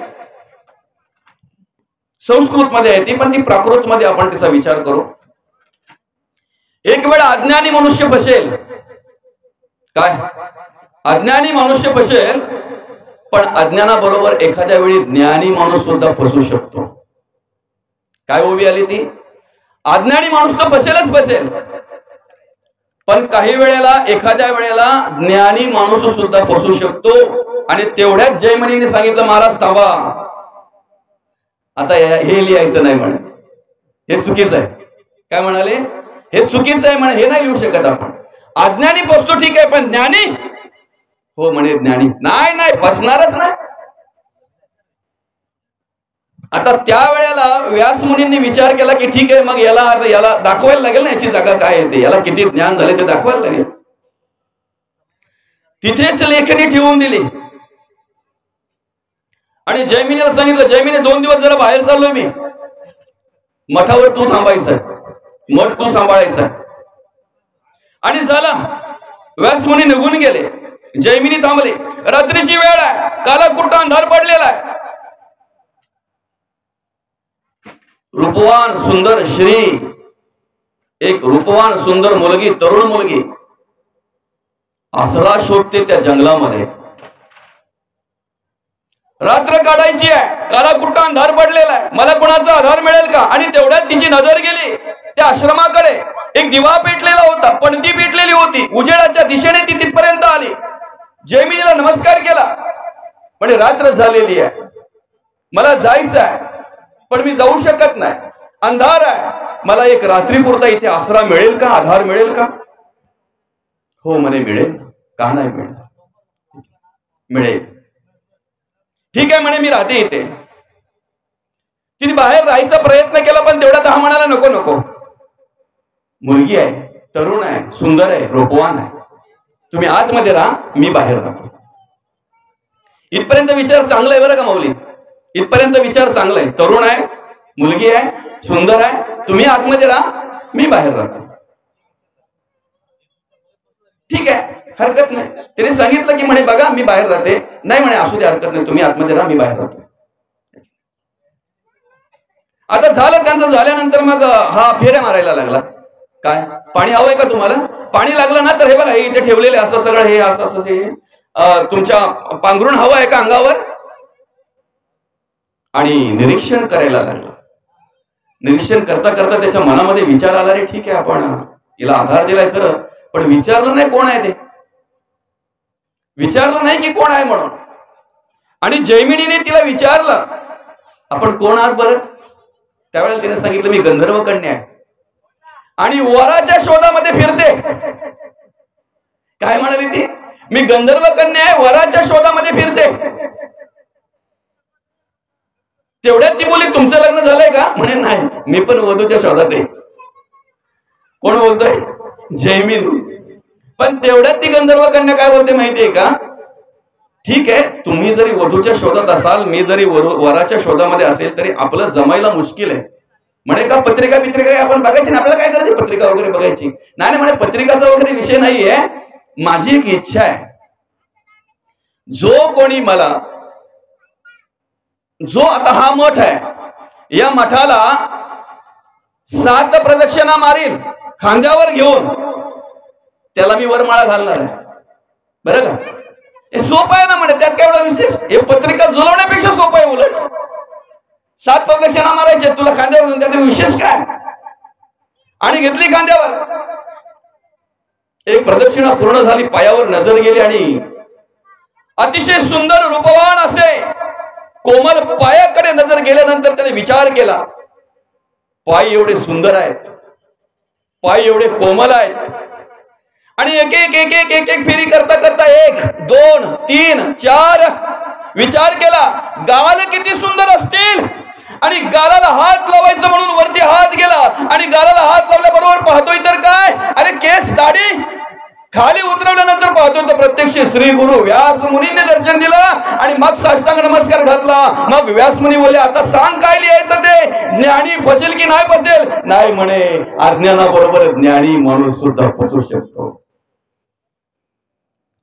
A: संस्कृत मध्ये आहे ती, पण ती प्राकृत मध्ये आपण तिचा विचार करू. एक वेळ अज्ञानी मनुष्य फसेल. काय? अज्ञानी मनुष्य फसेल, पण अज्ञानाबरोबर एखाद्या वेळी ज्ञानी माणूस सुद्धा फसू शकतो. काय ओवी आली ती? अज्ञानी माणूस तर फसेलच फसेल, पण काही वेळेला एखाद्या वेळेला ज्ञानी माणूस सुद्धा फसू शकतो. आणि तेवढ्याच जयमनीने सांगितलं, महाराज थांबा, आता हे लिहायचं नाही म्हणे, हे चुकीचं आहे. काय म्हणाले? हे चुकीचं आहे म्हणे, हे नाही लिहू शकत आपण. अज्ञानी फसतो ठीक आहे, पण ज्ञानी? हो म्हणे, ज्ञानी नाही नाही फसणारच नाही. आता त्या वेळेला व्यास मुनींनी विचार केला की ठीक आहे, मग याला दाखवायला लागेल ना, याची जागा काय येते, याला किती ज्ञान झाले ते दाखवायला लागेल. तिथेच लेखणी ठेवून दिली आणि जयमिनीला सांगितलं, जयमिनी 2 दिवस जरा बाहेर चाललोय मी, मठावर तू थांबायचं, मठ तू सांभाळायचा. आणि झाला, व्यासमुनी निघून गेले, जयमिनी थांबले. रात्रीची वेळ आहे, कालाकुट्ट अंधार पडलेला आहे. रूपवान सुंदर श्री, एक रूपवान सुंदर मुलगी, तरुण मुलगी आसरा शोधते त्या जंगलामध्ये. रात्र काढायची आहे, कालाकुट्ट अंधार पडलेला आहे, मला कोणाचा आधार मिळेल का? आणि तेवढ्यात तिची नजर गेली त्या आश्रमाकडे. एक दिवा पेटलेला होता, पणती पेटलेली होती, उजेडाच्या दिशेने ती तिथपर्यंत आली. जयमिनीला नमस्कार केला, म्हणजे रात्र झालेली आहे, मला जायचं आहे, पण मी जाऊ शकत नाही, अंधार आहे, मला एक रात्रीपुरता इथे आसरा मिळेल का, आधार मिळेल का? हो म्हणे, मिळेल. का नाही मिळेल? मिळेल. ठीक आहे म्हणे, मी राहते इथे. तिने बाहेर राहायचा प्रयत्न केला, पण तेवढ्यात हा म्हणाला, नको नको, मुलगी आहे, तरुण आहे, सुंदर आहे, रूपवान आहे, तुम्ही आतमध्ये राहा, मी बाहेर राहतो. इथपर्यंत विचार चांगला आहे बरं का माऊली, इथपर्यंत विचार चांगला आहे. तरुण आहे, मुलगी आहे, सुंदर आहे, तुम्ही आतमध्ये राहा, मी बाहेर राहतो. ठीक आहे, हरकत नाही. त्याने सांगितलं की म्हणे बघा मी बाहेर राहते. नाही म्हणे, असू दे, हरकत नाही, तुम्ही आतमध्ये राहा, मी बाहेर राहतो. आता झालं त्यांचं. झाल्यानंतर मग हा फेऱ्या मारायला लागला. काय पाणी हवंय का तुम्हाला? पाणी लागलं ना तर हे बघा, हे इथे ठेवलेले असं सगळं, हे असं असं, हे तुमच्या पांघरुण हवं आहे का अंगावर? आणि निरीक्षण करायला लागला. निरीक्षण करता करता त्याच्या मनामध्ये विचार आला, रे ठीक आहे, आपण हिला आधार दिलाय खरं, पण विचारलं नाही कोण आहे ते, विचारलं नाही की कोण आहे म्हणून. आणि जयमिनीने तिला विचारलं, आपण कोण आहात बरं? त्यावेळेला तिने सांगितलं, मी गंधर्व कन्या आहे आणि वराच्या शोधामध्ये फिरते. काय म्हणाली ती? मी गंधर्व कन्या आहे, वराच्या शोधामध्ये फिरते. तेवढ्यात ती बोलली, तुमचं लग्न झालंय का? म्हणे नाही, मी पण वधूच्या शोधात आहे. कोण बोलतोय? जयमिनी. पण तेवढ्यात ती गंधर्व कन्या काय बोलते माहितीये का? ठीक आहे, तुम्ही जरी वधूच्या शोधात असाल, मी जरी वराच्या शोधामध्ये असेल, तरी आपलं जमायला मुश्किल आहे. म्हणे का पत्रिका आपण बघायची ना, आपल्याला काय करायची पत्रिका वगैरे बघायची? नाही म्हणे, पत्रिकाचा वगैरे विषय नाहीये, माझी एक इच्छा आहे, जो कोणी मला, जो आता हा मठ आहे, या मठाला 7 प्रदक्षिणा मारील खांद्यावर घेऊन, त्याला मी वरमाळा घालणार आहे. बरं का? हे सोपं आहे ना म्हणे, त्यात काय एवढा विशेष? हे पत्रिका जुळवण्यापेक्षा सोपं आहे उलट. 7 प्रदक्षिणा मारायचे तुला खांद्यावर घेऊन, त्यात विशेष काय? आणि घेतली खांद्यावर. एक प्रदक्षिणा पूर्ण झाली, पायावर नजर गेली आणि अतिशय सुंदर रूपवान असे कोमल पायाकडे नजर गेल्यानंतर त्याने विचार केला, पाय एवढे सुंदर आहेत, पाय एवढे कोमल आहेत, आणि एक एक एक एक एक एक फेरी करता करता 1 2 3 4 विचार केला, गाल किती सुंदर असतील. आणि गालाला हात लावायचं म्हणून वरती हात गेला आणि गालाला हात लावल्याबरोबर पाहतोय तर काय, अरे केस दाढी खाली उतरवल्यानंतर पाहतो तर प्रत्यक्ष श्री गुरु व्यास मुनींनी दर्शन दिलं आणि मग साष्टांग नमस्कार घातला. मग व्यास मुनी बोलले, आता सांग काय लिहायचं ते, ज्ञानी फसेल की नाही फसेल? नाही म्हणे, अज्ञानाबरोबर ज्ञानी माणूस सुद्धा फसू शकतो.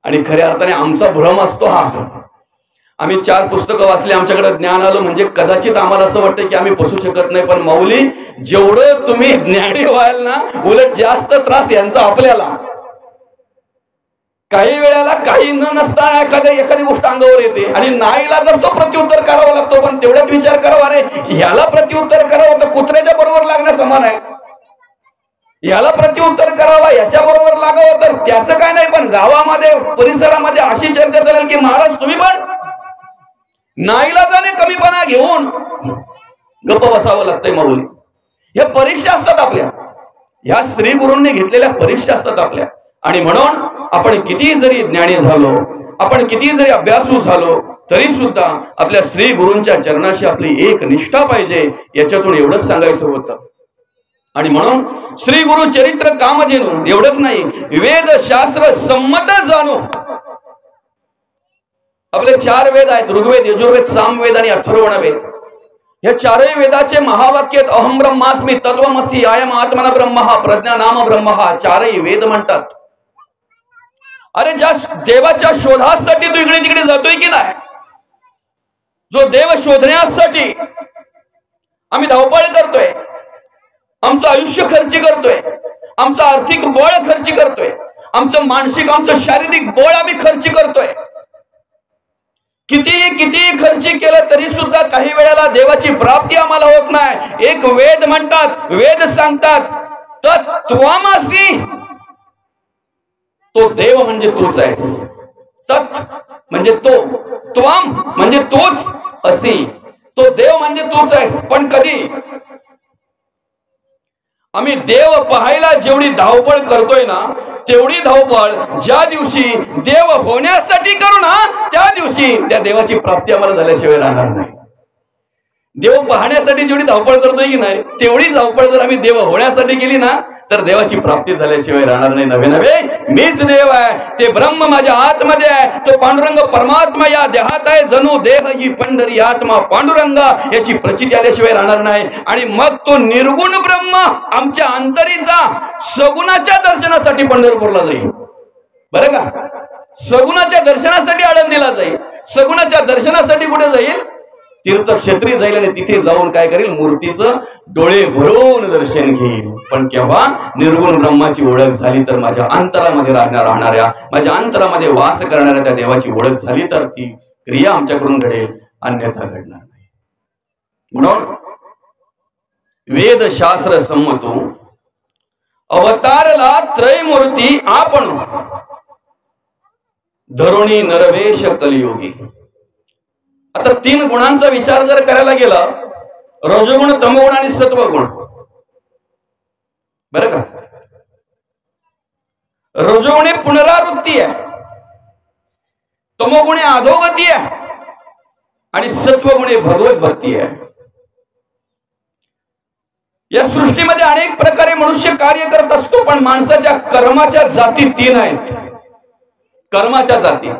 A: आणि खऱ्या अर्थाने आमचा भ्रम असतो हा. आम्ही 4 पुस्तकं वाचली, आमच्याकडे ज्ञान आलं म्हणजे कदाचित आम्हाला असं वाटतं की आम्ही फसू शकत नाही. पण माऊली, जेवढं तुम्ही ज्ञानी व्हाल ना, उलट जास्त त्रास यांचा आपल्याला. काही वेळेला काही न नसता एखादी गोष्ट अंगावर येते आणि नाईलाजाच तो प्रत्युत्तर करावा लागतो. पण तेवढ्याच विचार करावा, अरे ह्याला प्रत्युत्तर करावं तर कुत्र्याच्या बरोबर लागण्या समान आहे. याला प्रत्युत्तर करावा, याच्या बरोबर लागावं तर त्याचं काय नाही. पण गावामध्ये परिसरामध्ये अशी चर्चा चालेल की महाराज तुम्ही पण नाईलाजाने कमीपणा घेऊन गप्प बसावं लागतंय. माऊली, ह्या परीक्षा असतात आपल्या, ह्या श्री गुरूंनी घेतलेल्या परीक्षा असतात आपल्या. आणि म्हणून आपण किती जरी ज्ञानी झालो, आपण किती जरी अभ्यासू झालो, तरी सुद्धा आपल्या श्री गुरूंच्या चरणाशी आपली एक निष्ठा पाहिजे. याच्यातून एवढंच सांगायचं होतं. आणि म्हणून श्री गुरु चरित्र कामधेनु एवढंच नाही, वेद शास्त्र संमत जाणू. आपले 4 वेद आहेत, ऋग्वेद, यजुर्वेद, सामवेद आणि अथर्वण वेद. या 4ही वेदाचे महावाक्य अहम ब्रह्मास्मी, तत्वमसी, अयम आत्मना ब्रह्म, प्रज्ञा नाम ब्रह्म, 4ही वेद म्हणतात. अरे ज्या देवाच्या शोधासाठी तू इकडे तिकडे जातोय की नाही, जो देव शोधण्यासाठी आम्ही धावपळ करतोय, आमचं आयुष्य खर्ची करतोय, आमचं आर्थिक बळ खर्ची करतोय, आमचं मानसिक, आमचं शारीरिक बळ आम्ही खर्ची करतोय. किती खर्ची केलं तरी सुद्धा काही वेळेला देवाची प्राप्ती आम्हाला होत नाही. एक वेद म्हणतात, वेद सांगतात, तत्त्वमसि, तो देव म्हणजे तूच आहेस. तत् म्हणजे तो, त्वम म्हणजे तूच, असी तो देव म्हणजे तूच आहेस. पण कधी आम्ही देव पाहायला जेवढी धावपळ करतोय ना, तेवढी धावपळ ज्या दिवशी देव होण्यासाठी करू ना, त्या दिवशी त्या देवाची प्राप्ती आम्हाला झाल्याशिवाय राहणार नाही. देव पाहण्यासाठी जेवढी धावपळ करतोय की नाही, तेवढी धावपळ जर आम्ही देव होण्यासाठी केली ना, तर देवाची प्राप्ती झाल्याशिवाय राहणार नाही. नवे मीच देव आहे, ते ब्रह्म माझ्या आतमध्ये आहे, तो पांडुरंग परमात्मा या देहात आहे, जणू देह ही पंढरी आत्मा पांडुरंगा, याची प्रचिती आल्याशिवाय राहणार नाही. आणि मग तो निर्गुण ब्रह्म आमच्या अंतरीचा सगुणाच्या दर्शनासाठी पंढरपूरला जाईल. बरं का, सगुणाच्या दर्शनासाठी आळंदीला जाईल. सगुणाच्या दर्शनासाठी कुठे जाईल? तीर्थक्षेत्री जाईल. आणि तिथे जाऊन काय करेल? मूर्तीचं डोळे भरून दर्शन घेईल. पण केव्हा निर्गुण ब्रह्माची ओळख झाली तर, माझ्या अंतरामध्ये राहणाऱ्या, माझ्या अंतरामध्ये वास करणाऱ्या त्या देवाची ओळख झाली तर ती क्रिया आमच्याकडून घडेल, अन्यथा घडणार नाही. म्हणून वेद शास्त्र संमतो अवतारला त्रयमूर्ती आपण, धरुणी नरवेश कलियोगी. आता 3 गुणांचा विचार जर करायला गेला, रजोगुण, तमोगुण आणि सत्वगुण. बरं का, रजोगुणे पुनरावृत्ती आहे, तमोगुणे अधोगती आहे आणि सत्वगुणे भगवत भक्ती आहे. या सृष्टीमध्ये अनेक प्रकारे मनुष्य कार्य करत असतो, पण माणसाच्या कर्माच्या जाती 3 आहेत. कर्माच्या जाती,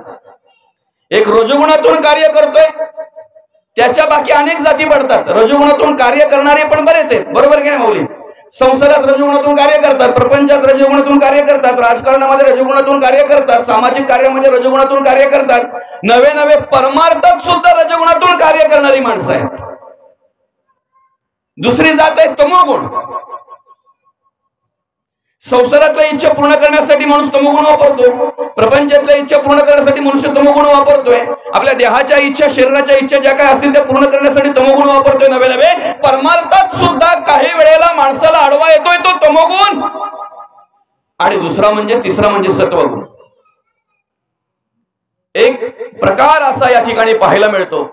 A: एक रजोगुणातून कार्य करतोय, त्याच्या बाकी अनेक जाती पडतात. रजोगुणातून कार्य करणारे पण बरेच आहेत, बरोबर की नाही माऊली? संसारात रजोगुणातून कार्य करतात, प्रपंचात रजोगुणातून कार्य करतात, राजकारणामध्ये रजोगुणातून कार्य करतात, सामाजिक कार्यामध्ये रजोगुणातून कार्य करतात, नवे परमार्थात सुद्धा रजोगुणातून कार्य करणारी माणसं आहेत. दुसरी जात आहे तमोगुण. संसारातल्या इच्छा पूर्ण करण्यासाठी माणूस तमोगुण वापरतो, प्रपंचातल्या इच्छा पूर्ण करण्यासाठी मनुष्य तमोगुण वापरतोय, आपल्या देहाच्या इच्छा, शरीराच्या इच्छा ज्या काय असतील त्या पूर्ण करण्यासाठी तमोगुण वापरतोय. नवे परमार्थात सुद्धा काही वेळेला माणसाला आडवा येतोय तो तमोगुण. आणि दुसरा म्हणजे, तिसरा म्हणजे सत्वगुण. एक प्रकार असा या ठिकाणी पाहायला मिळतो,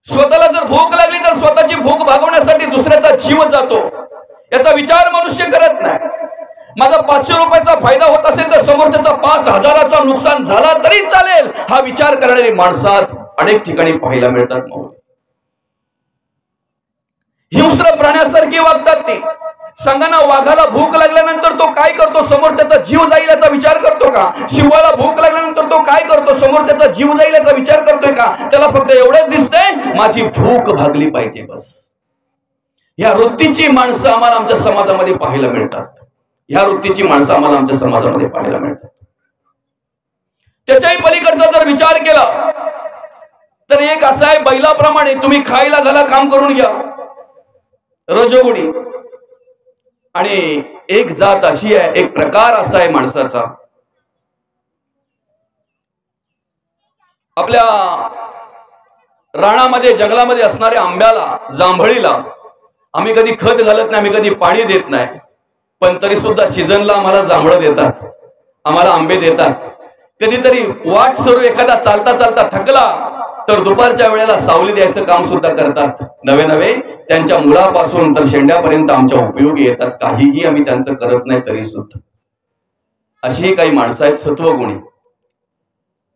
A: स्वतःला जर भूक लागली तर स्वतःची भूक भागवण्यासाठी दुसऱ्याचा जीव जातो. याचा विचार मनुष्य करत नाही. माझा 500 रुपयाचा फायदा होत असेल तर समोरच्याचा 5,000चा नुकसान झाला तरी चालेल, हा विचार करणारी माणसं आज अनेक ठिकाणी पाहायला मिळतात. हिंस्र प्राण्यासारखी वागतात ते, सांगा ना, वाघाला भूक लागल्यानंतर तो काय करतो? समोरच्याचा जीव जाईल याचा विचार करतो का? शिवाला भूक लागल्यानंतर तो काय करतो? समोरच्याचा जीव जाईल याचा विचार करतोय का? त्याला फक्त एवढंच दिसतंय, माझी भूक भागली पाहिजे बस. ह्या वृत्तीची माणसं आम्हाला आमच्या समाजामध्ये पाहायला मिळतात. ह्या वृत्तीची माणसं आम्हाला आमच्या समाजामध्ये पाहायला मिळतात. त्याच्याही पलीकडचा जर विचार केला तर एक असा आहे, बैलाप्रमाणे तुम्ही खायला घाला, काम करून घ्या, रजोगुणी. आणि एक जात अशी आहे, एक प्रकार असा आहे माणसाचा. आपल्या रानामध्ये जंगलामध्ये असणाऱ्या आंब्याला, जांभळीला आम्ही कधी खत घालत नाही, आम्ही कधी पाणी देत नाही, पण तरी सुद्धा सीझनला आम्हाला जांभळं देतात, आम्हाला आंबे देतात. कधीतरी वाट सरू एखादा चालता चालता थकला तर दुपारच्या वेळेला सावली द्यायचं काम सुद्धा करतात. नवे नवे त्यांच्या मुळापासून तर शेंड्यापर्यंत आमच्या उपयोगी येतात. काहीही आम्ही त्यांचं करत नाही तरी सुद्धा. अशी काही माणसं आहेत सत्वगुणी.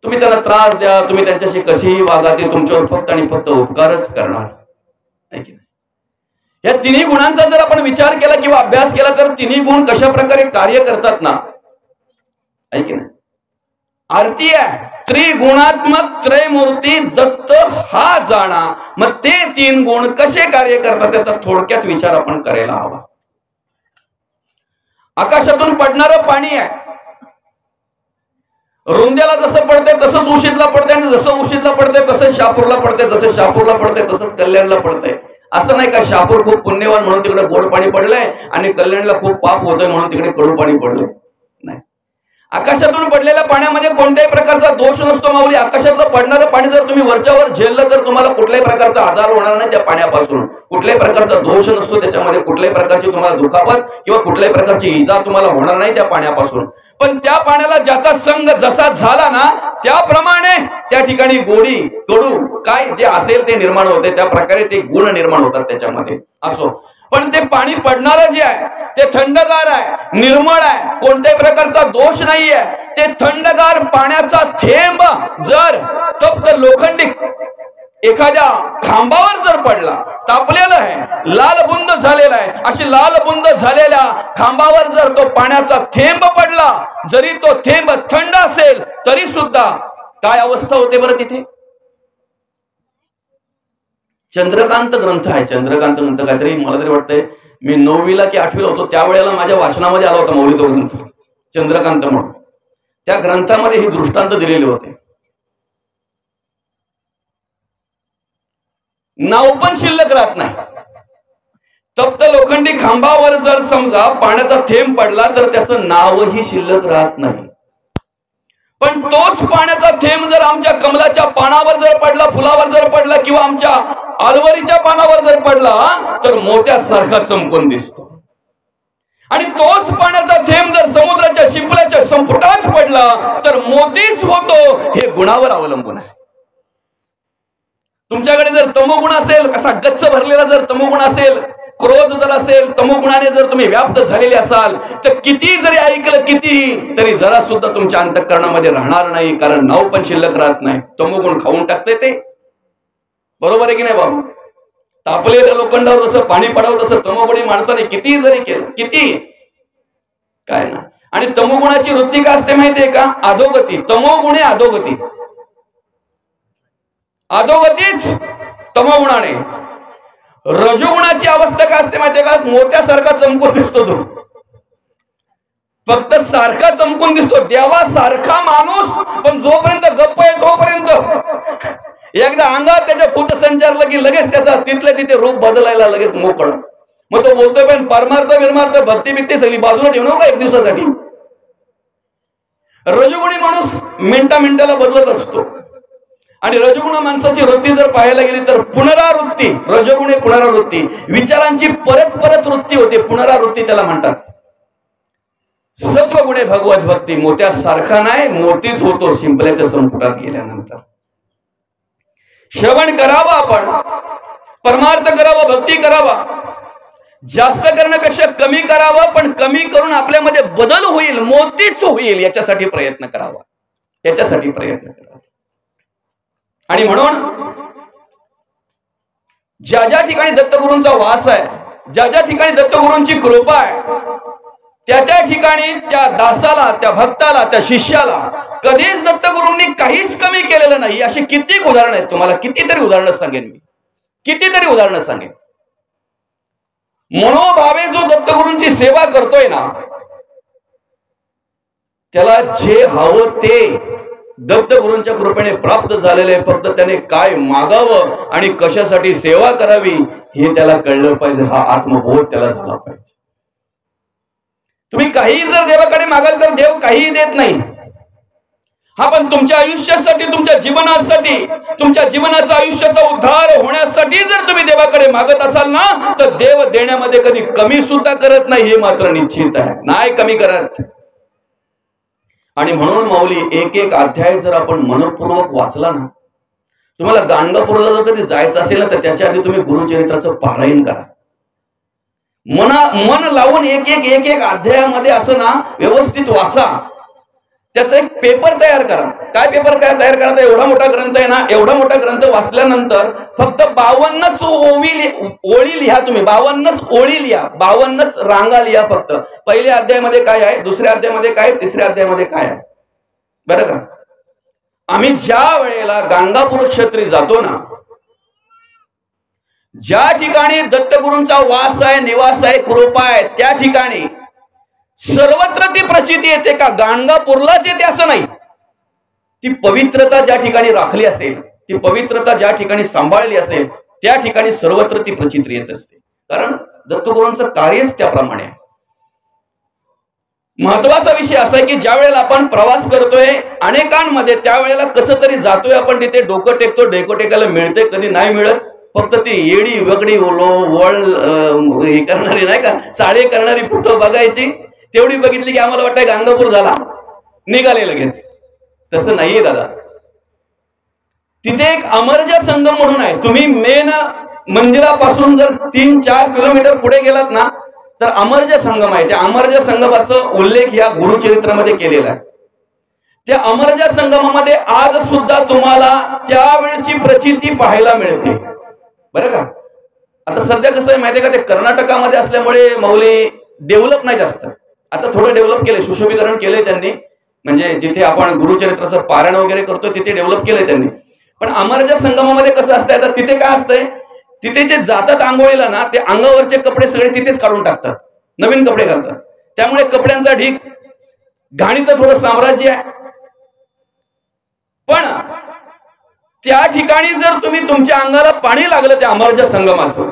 A: तुम्ही त्यांना त्रास द्या, तुम्ही त्यांच्याशी कशीही वागा, ते तुमच्यावर फक्त आणि फक्त उपकारच करणार, आहे की नाही? या तिन्ही गुणांचा जर आपण विचार केला किंवा अभ्यास केला तर तिन्ही गुण कशा प्रकारे कार्य करतात ना, आहे की नाही? आरती आहे त्रिगुणात्मक त्रयमूर्ती दत्त हा जाणा. मग ते तीन गुण कसे कार्य करतात त्याचा थोडक्यात विचार आपण करायला हवा. आकाशातून पडणारं पाणी आहे, रुंद्याला जसं पडतंय तसंच उशीतला पडतंय, आणि जसं उशीतला पडतंय तसंच शापूरला पडतंय, जसं शापूरला पडतंय तसंच कल्याणला पडतंय. असं नाही का शापूर खूप पुण्यवान म्हणून तिकडे गोड पाणी पडलंय आणि कल्याणला खूप पाप होतोय म्हणून तिकडे कडू पाणी पडलंय. नाही, आकाशातून पडलेल्या पाण्यामध्ये कोणत्याही प्रकारचा दोष नसतो माऊली. आकाशातलं पडणारं पाणी जर तुम्ही वरच्यावर झेललं तर तुम्हाला कुठल्याही प्रकारचा आजार होणार नाही त्या पाण्यापासून. कुठल्याही प्रकारचा दोष नसतो त्याच्यामध्ये, कुठल्याही प्रकारची तुम्हाला दुखापत किंवा कुठल्याही प्रकारची इजा तुम्हाला होणार नाही त्या पाण्यापासून. पण त्या पाण्याला ज्याचा संग जसा झाला ना त्याप्रमाणे त्या ठिकाणी गोडी कडू काय जे असेल ते निर्माण होते. त्या प्रकारे ते गुण निर्माण होतात त्याच्यामध्ये. असो, पण ते पाणी पडणारं जे आहे ते थंडगार आहे, निर्मळ आहे, कोणत्याही प्रकारचा दोष नाहीये. ते थंडगार पाण्याचा थेंब जर तप्त लोखंडी एखाद्या खांबावर जर पडला, तापलेला आहे, लाल बुंद झालेला आहे, अशी लाल बुंद झालेल्या खांबावर जर तो पाण्याचा थेंब पडला, जरी तो थेंब थंड असेल तरी सुद्धा काय अवस्था होते बरं तिथे? चंद्रकांत ग्रंथ आहे, चंद्रकांत ग्रंथ काहीतरी मला तरी वाटतंय मी 9वीला की 8वीला होतो त्यावेळेला माझ्या वाचनामध्ये आला होता मौली तो ग्रंथ, चंद्रकांत म्हणून. त्या ग्रंथामध्ये ही दृष्टांत दिलेले होते. नाव पण शिल्लक राहत नाही. तप्त लोखंडी खांबावर जर समजा पाण्याचा थेंब पडला तर त्याचं नावही शिल्लक राहत नाही. पण तोच पाण्याचा थेंब जर आमच्या कमलाच्या पानावर जर पडला, फुलावर जर पडला किंवा आमच्या आलवरीच्या पानावर जर पडला तर मोत्यासारखा चमकून दिसतो. आणि तोच पाण्याचा थेंब जर समुद्राच्या शिंपल्याच्या संपुटात पडला तर मोतीच होतो. हे गुणावर अवलंबून आहे. तुमच्याकडे जर तमोगुण असेल, असा गच्च भरलेला जर तमोगुण असेल, क्रोध जर असेल, तमोगुणाने जर तुम्ही व्याप्त झालेले असाल तर किती जरी ऐकलं कितीही तरी जरा सुद्धा तुमच्या अंतःकरणामध्ये राहणार नाही, कारण नाव पण शिल्लक राहत नाही. तमोगुण खाऊन टाकते ते. बरोबर आहे की नाही बाबा? तापलेल्या लोखंडावर जसं पाणी पडावं तसं तमोगुणी माणसाने किती जरी केलं, किती काय ना. आणि तमोगुणाची वृत्ती काय असते माहितीये का? अधोगती. तमोगुणे अधोगती, अधोगतीच तमोगुणाने. रजोगुणाची अवस्था काय असते माहितीये का? मोत्यासारखा चमकून दिसतो तो, फक्त सारखा चमकून दिसतो, देवासारखा माणूस, पण जोपर्यंत गप्प आहे तोपर्यंत एकदा अंगात त्याच्या भूतसंचारलं की लगेच त्याचा तिथल्या तिथे रूप बदलायला लगेच मोकळ. मग तो बोलतोय पण परमार्थ बिरमार्थ भक्ती बिक्ती सगळी बाजूला ठेवू नका एक दिवसासाठी. रजोगुणी माणूस मिनिटा मिनिटाला बदलत असतो. आणि रजोगुण माणसाची वृत्ती जर पाहायला गेली तर पुनरावृत्ती, रजोगुणे पुनरावृत्ती, विचारांची परत परत वृत्ती होते, पुनरावृत्ती त्याला म्हणतात. सत्वगुणे भगवत भक्ती, मोत्यासारखा नाही, मोतीच होतो शिंपल्याच्या संपुटात गेल्यानंतर. श्रवण करावा, आपण परमार्थ करावा, भक्ती करावा, जास्त करण्यापेक्षा कमी करावं, पण कमी करून आपल्यामध्ये बदल होईल, मोतीच होईल याच्यासाठी प्रयत्न करावा, याच्यासाठी प्रयत्न करावा. आणि म्हणून ज्या ज्या ठिकाणी दत्तगुरूंचा वास आहे ज्या ज्या ठिकाणी दत्तगुरूंची कृपा आहे त्या ठिकाणी त्या दासाला, त्या भक्ताला, त्या शिष्याला कधीच दत्तगुरूंनी काहीच कमी केलेलं नाही. अशी किती उदाहरणं आहेत, तुम्हाला कितीतरी उदाहरणं सांगेन मी, कितीतरी उदाहरणं सांगेन. मनोभावे जो दत्तगुरूंची सेवा करतोय ना, त्याला जे हवं ते दत्तगुरूंच्या कृपेने प्राप्त झालेले. फक्त त्याने काय मागावं आणि कशासाठी सेवा करावी हे त्याला कळलं पाहिजे. हा आत्मबोध त्याला झाला पाहिजे. तुम्ही काही जर देवाकडे मागाल तर देव काहीही देत नाही. हा पण तुमच्या आयुष्यासाठी, तुमच्या जीवनासाठी, तुमच्या जीवनाचा आयुष्याचा उद्धार होण्यासाठी जर तुम्ही देवाकडे मागत असाल ना, तर देव देण्यामध्ये कधी कमी सुद्धा करत नाही, हे मात्र निश्चित आहे. नाही कमी करत. आणि म्हणून माऊली एक एक अध्याय जर आपण मनपूर्वक वाचला ना, तुम्हाला गाणगापूरला जर कधी जायचं असेल ना, तर त्याच्या आधी तुम्ही गुरुचरित्राचं पारायण करा. मन लावून एक एक अध्यायामध्ये असं ना व्यवस्थित वाचा. त्याचा एक पेपर तयार करा. काय पेपर काय तयार करा? तर एवढा मोठा ग्रंथ आहे ना, एवढा मोठा ग्रंथ वाचल्यानंतर फक्त 52च ओळी लिहा. तुम्ही 52च ओळी लिहा, 52च रांगा लिहा. फक्त पहिल्या अध्यायामध्ये काय आहे, दुसऱ्या अध्यायामध्ये काय, तिसऱ्या अध्यायामध्ये काय आहे, बरं का? आम्ही ज्या वेळेला गाणगापूर क्षेत्री जातो ना, ज्या ठिकाणी दत्तगुरूंचा वास आहे, निवास आहे, कृपा आहे, त्या ठिकाणी सर्वत्र ती प्रचिती येते का गाणगापूरलाच येते असं नाही. ती पवित्रता ज्या ठिकाणी राखली असेल, ती पवित्रता ज्या ठिकाणी सांभाळली असेल, त्या ठिकाणी सर्वत्र ती प्रचिती येत असते. कारण दत्तगुरूंचं कार्यच त्याप्रमाणे आहे. महत्वाचा विषय असा आहे की ज्या वेळेला आपण प्रवास करतोय अनेकांमध्ये, त्यावेळेला कसं तरी जातोय आपण, तिथे डोकं टेकतो, डोकं टेकायला मिळते, कधी नाही मिळत. फक्त ती येडी वगडी वळ हे करणारी नाही का, साडे करणारी फोटो बघायची, तेवढी बघितली की आम्हाला वाटतं गाणगापूर झाला, निघाले लगेच. तसं नाहीये दादा. तिथे एक अमरजा संगम म्हणून आहे. तुम्ही मेन मंदिरापासून जर 3-4 किलोमीटर पुढे गेलात ना, तर अमरजा संगम आहे. त्या अमरजा संगमाचा उल्लेख या गुरुचरित्रामध्ये केलेला आहे. त्या अमरजा संगमामध्ये आज सुद्धा तुम्हाला त्यावेळची प्रचिती पाहायला मिळते, बरं का? आता सध्या कसं आहे माहितीये का, ते कर्नाटकामध्ये असल्यामुळे माऊली डेव्हलप नाही जास्त. आता थोडं डेव्हलप केलंय, सुशोभीकरण केलंय त्यांनी. म्हणजे जिथे आपण गुरुचरित्राचं पारायण वगैरे करतो तिथे डेव्हलप केलंय त्यांनी. पण अमरजा संगमामध्ये कसं असतंय, आता तिथे काय असतंय, तिथे जे जातात आंघोळीला ना, ते अंगावरचे कपडे सगळे तिथेच काढून टाकतात, नवीन कपडे घालतात. त्यामुळे कपड्यांचा ढीक, घाणीचं थोडं साम्राज्य आहे. पण त्या ठिकाणी जर तुम्ही तुमच्या अंगाला पाणी लागलं त्या अमरजा संगमाचं,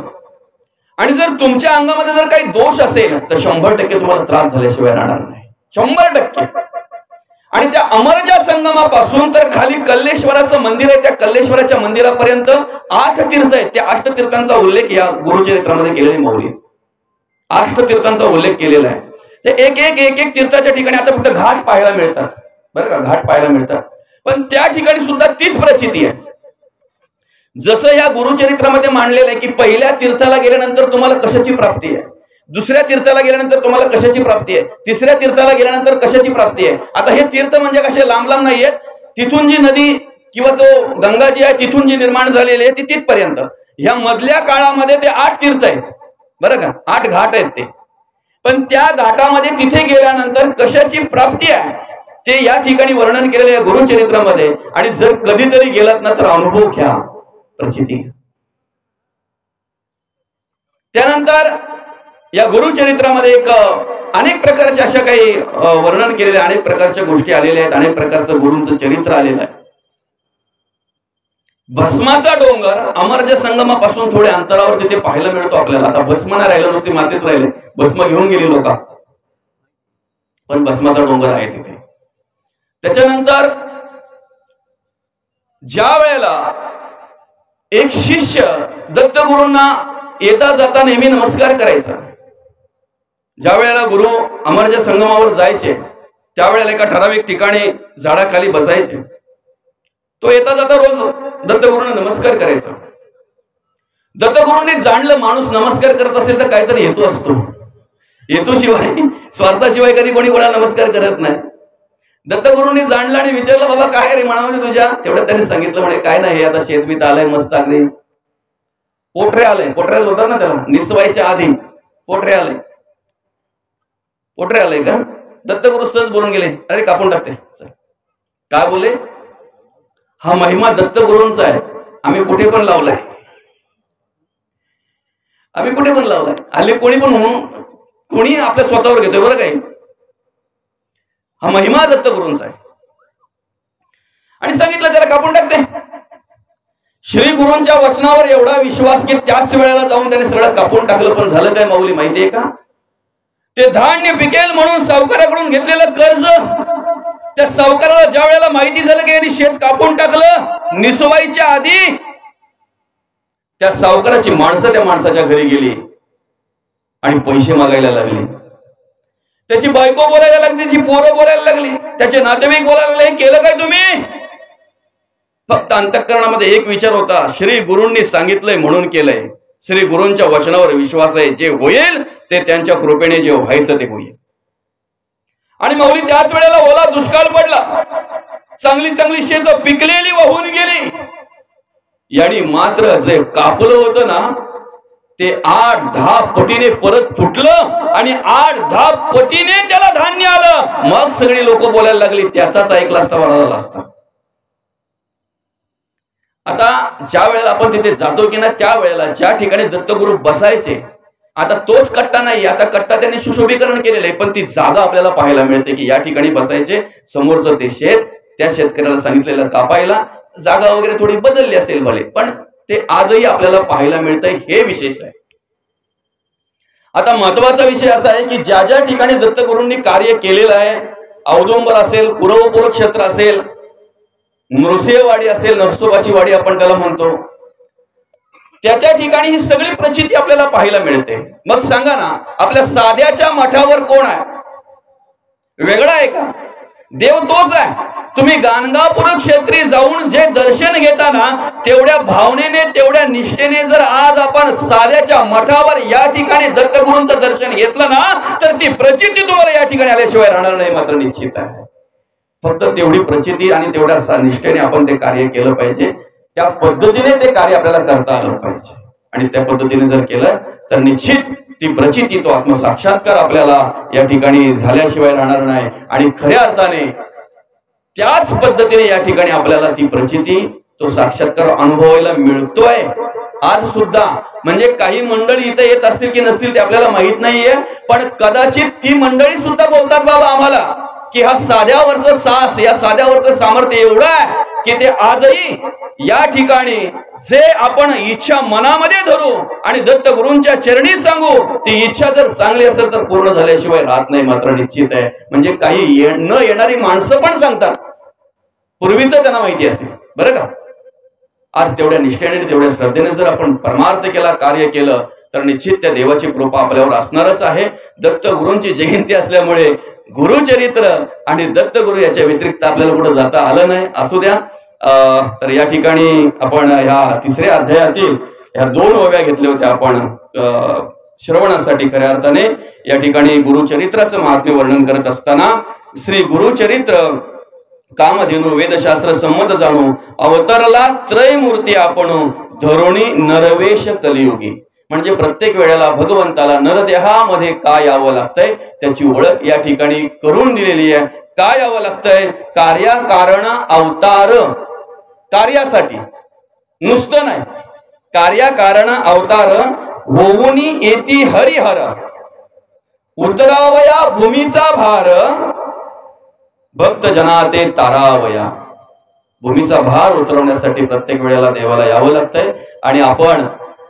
A: आणि जर तुमच्या अंगामध्ये जर काही दोष असेल, तर 100% तुम्हाला त्रास झाल्याशिवाय राहणार नाही, 100%. आणि त्या अमरजा संगमापासून तर खाली कल्लेश्वराचं मंदिर आहे, त्या कल्लेश्वराच्या मंदिरापर्यंत 8 तीर्थ आहेत. त्या 8 तीर्थांचा उल्लेख या गुरुचरित्रामध्ये केलेला आहे माऊली. 8 तीर्थांचा उल्लेख केलेला आहे. ते एक तीर्थाच्या ठिकाणी आता फक्त घाट पाहायला मिळतात, बरं का, घाट पाहायला मिळतात. पण त्या ठिकाणी सुद्धा तीच प्रचिती आहे. जसं या गुरुचरित्रामध्ये मांडलेलं आहे की पहिल्या तीर्थाला गेल्यानंतर तुम्हाला कशाची प्राप्ती आहे, दुसऱ्या तीर्थाला गेल्यानंतर तुम्हाला कशाची प्राप्ती आहे, तिसऱ्या तीर्थाला गेल्यानंतर कशाची प्राप्ती आहे. आता हे तीर्थ म्हणजे कसे लांब लांब नाही आहेत. तिथून जी नदी किंवा तो गंगा जी आहे तिथून जी निर्माण झालेली आहे ती तिथपर्यंत, ह्या मधल्या काळामध्ये ते 8 तीर्थ आहेत, बरं का, 8 घाट आहेत ते. पण त्या घाटामध्ये तिथे गेल्यानंतर कशाची प्राप्ती आहे ते या ठिकाणी वर्णन केलेलं आहे गुरुचरित्रामध्ये. आणि जर कधीतरी गेलात ना तर अनुभव घ्या, प्रचिती. त्यानंतर या गुरुचरित्रामध्ये एक अनेक प्रकारच्या अशा काही वर्णन केलेले, अनेक प्रकारच्या गोष्टी आलेल्या आहेत, अनेक प्रकारचं गुरूंचं चरित्र आलेलं आहे. भस्माचा डोंगर अमरजा संगमापासून थोड्या अंतरावर तिथे पाहायला मिळतो आपल्याला. आता भस्म नाही राहिलं, नुसती मातीच राहिले, भस्म घेऊन गेली लोक, पण भस्माचा डोंगर आहे तिथे. त्याच्यानंतर ज्या वेळेला एक शिष्य दत्तगुरूंना येता जाता नेहमी नमस्कार करायचा, ज्या वेळेला गुरु अमरजा संगमावर जायचे त्यावेळेला एका ठराविक ठिकाणी झाडाखाली बसायचे. तो येता जाता रोज दत्तगुरूंना नमस्कार करायचा. दत्तगुरूंनी जाणलं माणूस नमस्कार करत असेल तर काहीतरी हेतू असतो, हेतूशिवाय, स्वार्थाशिवाय कधी कोणी कोणाला नमस्कार करत नाही. दत्तगुरूंनी जाणलं आणि विचारलं, बाबा काय रे मनामध्ये तुझ्या? तेवढ्यात त्यांनी सांगितलं, म्हणे काय नाही, आता शेतबीत आलंय मस्त, अगदी पोटरे आले, पोटऱ्याच होता ना त्याला, निसवायच्या आधी पोटरे आले. पोटरे आले का? दत्तगुरु सहज बोलून गेले, अरे कापून टाकते. काय बोले? हा महिमा दत्तगुरूंचा आहे, आम्ही कुठे पण लावलाय, आम्ही कुठे पण लावलाय. हल्ली कोणी पण म्हणून कोणी आपल्या स्वतःवर घेतोय बरं काही. हा महिमा दत्तगुरूंचा आहे. आणि सांगितलं त्याला कापून टाकते. श्री गुरूंच्या वचनावर एवढा विश्वास की त्याच वेळेला जाऊन त्याने सगळं कापून टाकलं. पण झालं काय माऊली माहितीये का? ते धान्य पिकेल म्हणून सावकाराकडून घेतलेलं कर्ज, त्या सावकाराला ज्या वेळेला माहिती झालं की यांनी शेत कापून टाकलं निसवायच्या आधी, त्या सावकाराची माणसं त्या माणसाच्या घरी गेली आणि पैसे मागायला लागली. त्याची बायको बोलायला लागली, त्याची पोरं बोलायला लागली, त्याचे नातेवाईक बोलायला लागले, केलं काय तुम्ही? फक्त अंतःकरणामध्ये एक विचार होता, श्री गुरूंनी सांगितलंय म्हणून केलंय. श्री गुरूंच्या वचनावर विश्वास आहे, जे होईल ते त्यांच्या कृपेने जे व्हायचं ते होईल. आणि माऊली त्याच वेळेला ओला दुष्काळ पडला, चांगली चांगली शेत पिकलेली वाहून गेली. यांनी मात्र जे कापलं होतं ना ते 8-10 पटीने परत फुटलं आणि 8-10 पटीने त्याला धान्य आलं. मग सगळी लोक बोलायला लागली, त्याचाच ऐकला असता बरा झाला असता. आता ज्या वेळेला आपण तिथे जातो की ना, त्या वेळेला ज्या ठिकाणी दत्तगुरु बसायचे, आता तोच कट्टा नाही, आता कट्टा त्यांनी सुशोभीकरण केलेलं आहे, पण ती जागा आपल्याला पाहायला मिळते की या ठिकाणी बसायचे. समोरचं ते शेत, त्या शेतकऱ्याला सांगितलेलं कापायला, जागा वगैरे थोडी बदलली असेल भले, पण ते आजही आपल्याला पाहायला मिळतंय. हे विशेष आहे. आता महत्वाचा विषय असा आहे की ज्या ज्या ठिकाणी दत्तगुरूंनी कार्य केलेलं आहे, औदुंबर असेल, कुरवपूर क्षेत्र असेल, नृसिंहवाडी असेल, नरसोबाची वाडी आपण त्याला म्हणतो, त्या ठिकाणी ही सगळी प्रचिती आपल्याला पाहायला मिळते. मग सांगा ना, आपल्या साध्याच्या मठावर कोण आहे? वेगळा आहे का? देव तोच आहे. तुम्ही गाणगापूर क्षेत्री जाऊन जे दर्शन घेताना तेवढ्या भावनेने, तेवढ्या निष्ठेने जर आज आपण साध्याच्या मठावर या ठिकाणी दत्तगुरूंचं दर्शन घेतलं ना, तर ती प्रचिती तुम्हाला या ठिकाणी आल्याशिवाय राहणार नाही, मात्र निश्चित आहे. फक्त तेवढी प्रचिती आणि तेवढ्या निष्ठेने आपण ते कार्य केलं पाहिजे. त्या पद्धतीने ते कार्य आपल्याला करता आलं पाहिजे. आणि त्या पद्धतीने जर केलं तर निश्चित ती प्रचिती, तो आत्मसाक्षात्कार आपल्याला या ठिकाणी झाल्याशिवाय राहणार नाही. आणि खऱ्या अर्थाने त्याच पद्धतीने या ठिकाणी आपल्याला ती प्रचिती, तो साक्षात्कार अनुभवायला मिळतोय आज सुद्धा. म्हणजे काही मंडळी इथे येत असतील की नसतील ते आपल्याला माहित नाहीये, पण कदाचित ती मंडळी सुद्धा बोलतात बाबा आम्हाला की हा साध्यावरचं सास, या साध्यावरचं सामर्थ्य एवढं आहे की ते आजही या ठिकाणी जे आपण इच्छा मनामध्ये धरू आणि दत्तगुरूंच्या चरणी सांगू, ती इच्छा जर चांगली असेल तर पूर्ण झाल्याशिवाय राहत नाही, मात्र निश्चित आहे. म्हणजे काही न येणारी माणसं पण सांगतात, पूर्वीचं त्यांना माहिती असेल बरं का. आज तेवढ्या निष्ठेने, तेवढ्या श्रद्धेने जर आपण परमार्थ केला, कार्य केलं, तर निश्चित त्या देवाची कृपा आपल्यावर असणारच आहे. दत्तगुरूंची जयंती असल्यामुळे गुरुचरित्र आणि दत्तगुरु याच्या व्यतिरिक्त आपल्याला कुठं जाता आलं नाही. असू द्या. तर या ठिकाणी आपण ह्या 3ऱ्या अध्यायातील ह्या 2 ओव्या घेतल्या होत्या आपण श्रवणासाठी. खऱ्या अर्थाने या ठिकाणी गुरुचरित्राचं महात्म्य वर्णन करत असताना श्री गुरुचरित्र कामधेनु वेदशास्त्र संमत जाणू, अवतरला त्रयमूर्ती आपण धरुणी नरवेश कलियुगी. म्हणजे प्रत्येक वेळेला भगवंताला नरदेहामध्ये काय यावं लागतंय त्याची ओळख या ठिकाणी करून दिलेली आहे. काय यावं लागतंय? कार्याकारण अवतार, कार्यासाठी, नुसतं नाही, कार्याकारण अवतार होऊनी येती हरिहर, उतरावया भूमीचा भार, भक्त जनाते तारावया. भूमीचा भार उतरवण्यासाठी प्रत्येक वेळेला देवाला यावं लागतंय. आणि आपण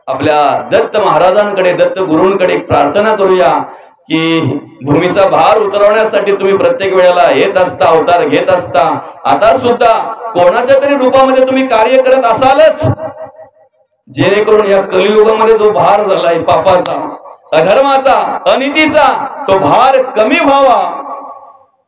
A: आपल्या दत्त महाराजांकडे, दत्त गुरूंकडे प्रार्थना करूया की भूमीचा भार उतरवण्यासाठी तुम्ही प्रत्येक वेळेला येत असता, अवतार घेत असता. आता सुद्धा कोणाच्या तरी रूपामध्ये तुम्ही कार्य करत असालच, जेणेकरून या कलियुगामध्ये जो भार झालाय पापाचा, अधर्माचा, अनितीचा, तो भार कमी व्हावा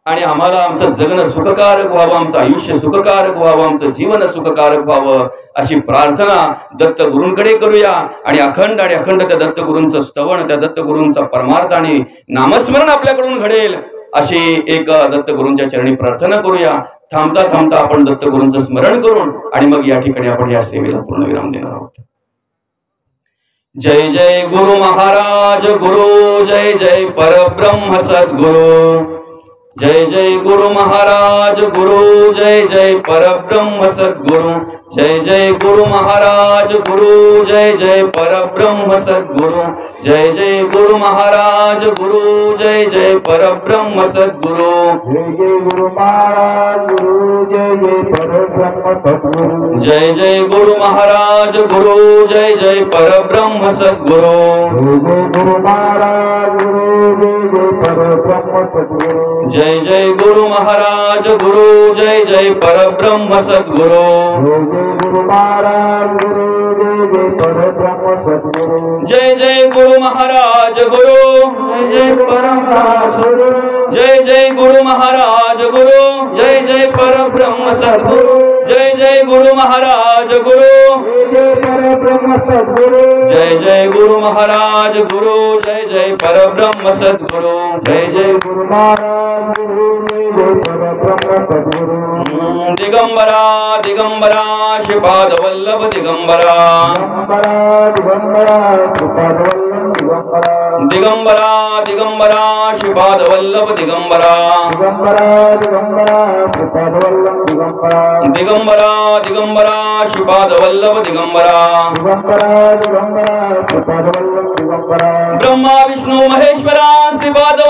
A: आणि आम्हाला आमचं जगणं सुखकारक व्हावं, आमचं आयुष्य सुखकारक व्हावं, आमचं जीवन सुखकारक व्हावं, अशी प्रार्थना दत्तगुरूंकडे करूया. आणि अखंड त्या दत्तगुरूंचं स्तवन, त्या दत्तगुरूंचा परमार्थ आणि नामस्मरण आपल्याकडून घडेल, अशी एक दत्तगुरूंच्या चरणी प्रार्थना करूया. थांबता थांबता आपण दत्तगुरूंचं स्मरण करून आणि मग या ठिकाणी आपण या सेवेला पूर्ण विराम देणार आहोत. जय जय गुरु महाराज गुरु जय जय परब्रह्म सद्गुरु जय जय गुरु महाराज गुरु जय जय परब्रह्म सद्गुरु जय जय गुरु महाराज गुरु जय जय परब्रह्म सद्गुरु जय जय गुरु महाराज गुरु जय जय परब्रह्म सद्गुरु
B: जय जय गुरु महाराज गुरु जय जय परब्रह्म सद्गुरु
A: जय जय गुरु महाराज गुरु जय जय परब्रह्म सद्गुरु
B: जय जय गुरु महाराज गुरु जय जय परब्रह्म सद्गुरु
A: जय जय गुरु महाराज गुरु जय जय परब्रह्म सद्गुरु
B: जय जय गुरु महाराज गुरु जय जय परब्रह्म सद्गुरु
A: जय जय गुरु महाराज गुरु जय जय परब्रह्म सद्गुरु जय जय गुरु महाराज गुरु जय जय परब्रह्म सद्गुरु जय जय गुरु महाराज गुरु
B: जय जय परब्रह्म सद्गुरु
A: जय जय गुरु महाराज गुरु जय जय परब्रह्म सद्गुरु जय जय
B: गुरु महाराज गुरु जय जय परब्रह्म सद्गुरु
A: दिगंबरा दिगंबरा श्रीपाद वल्लभ दिगंबरा
B: दिगंबरा दिगंबरा
A: दिगंबरा दिगंबरा श्रीपाद वल्लभ दिगंबरा
B: दिगंबरा दिगंबरा श्रीपाद वल्लभ दिगंबरा
A: दिगंबरा दिगंबरा श्रीपाद वल्लभ दिगंबरा
B: दिगंबरा दिगंबरा श्रीपाद वल्लभ दिगंबरा
A: ब्रह्मा विष्णु महेश्वरा श्रीपाद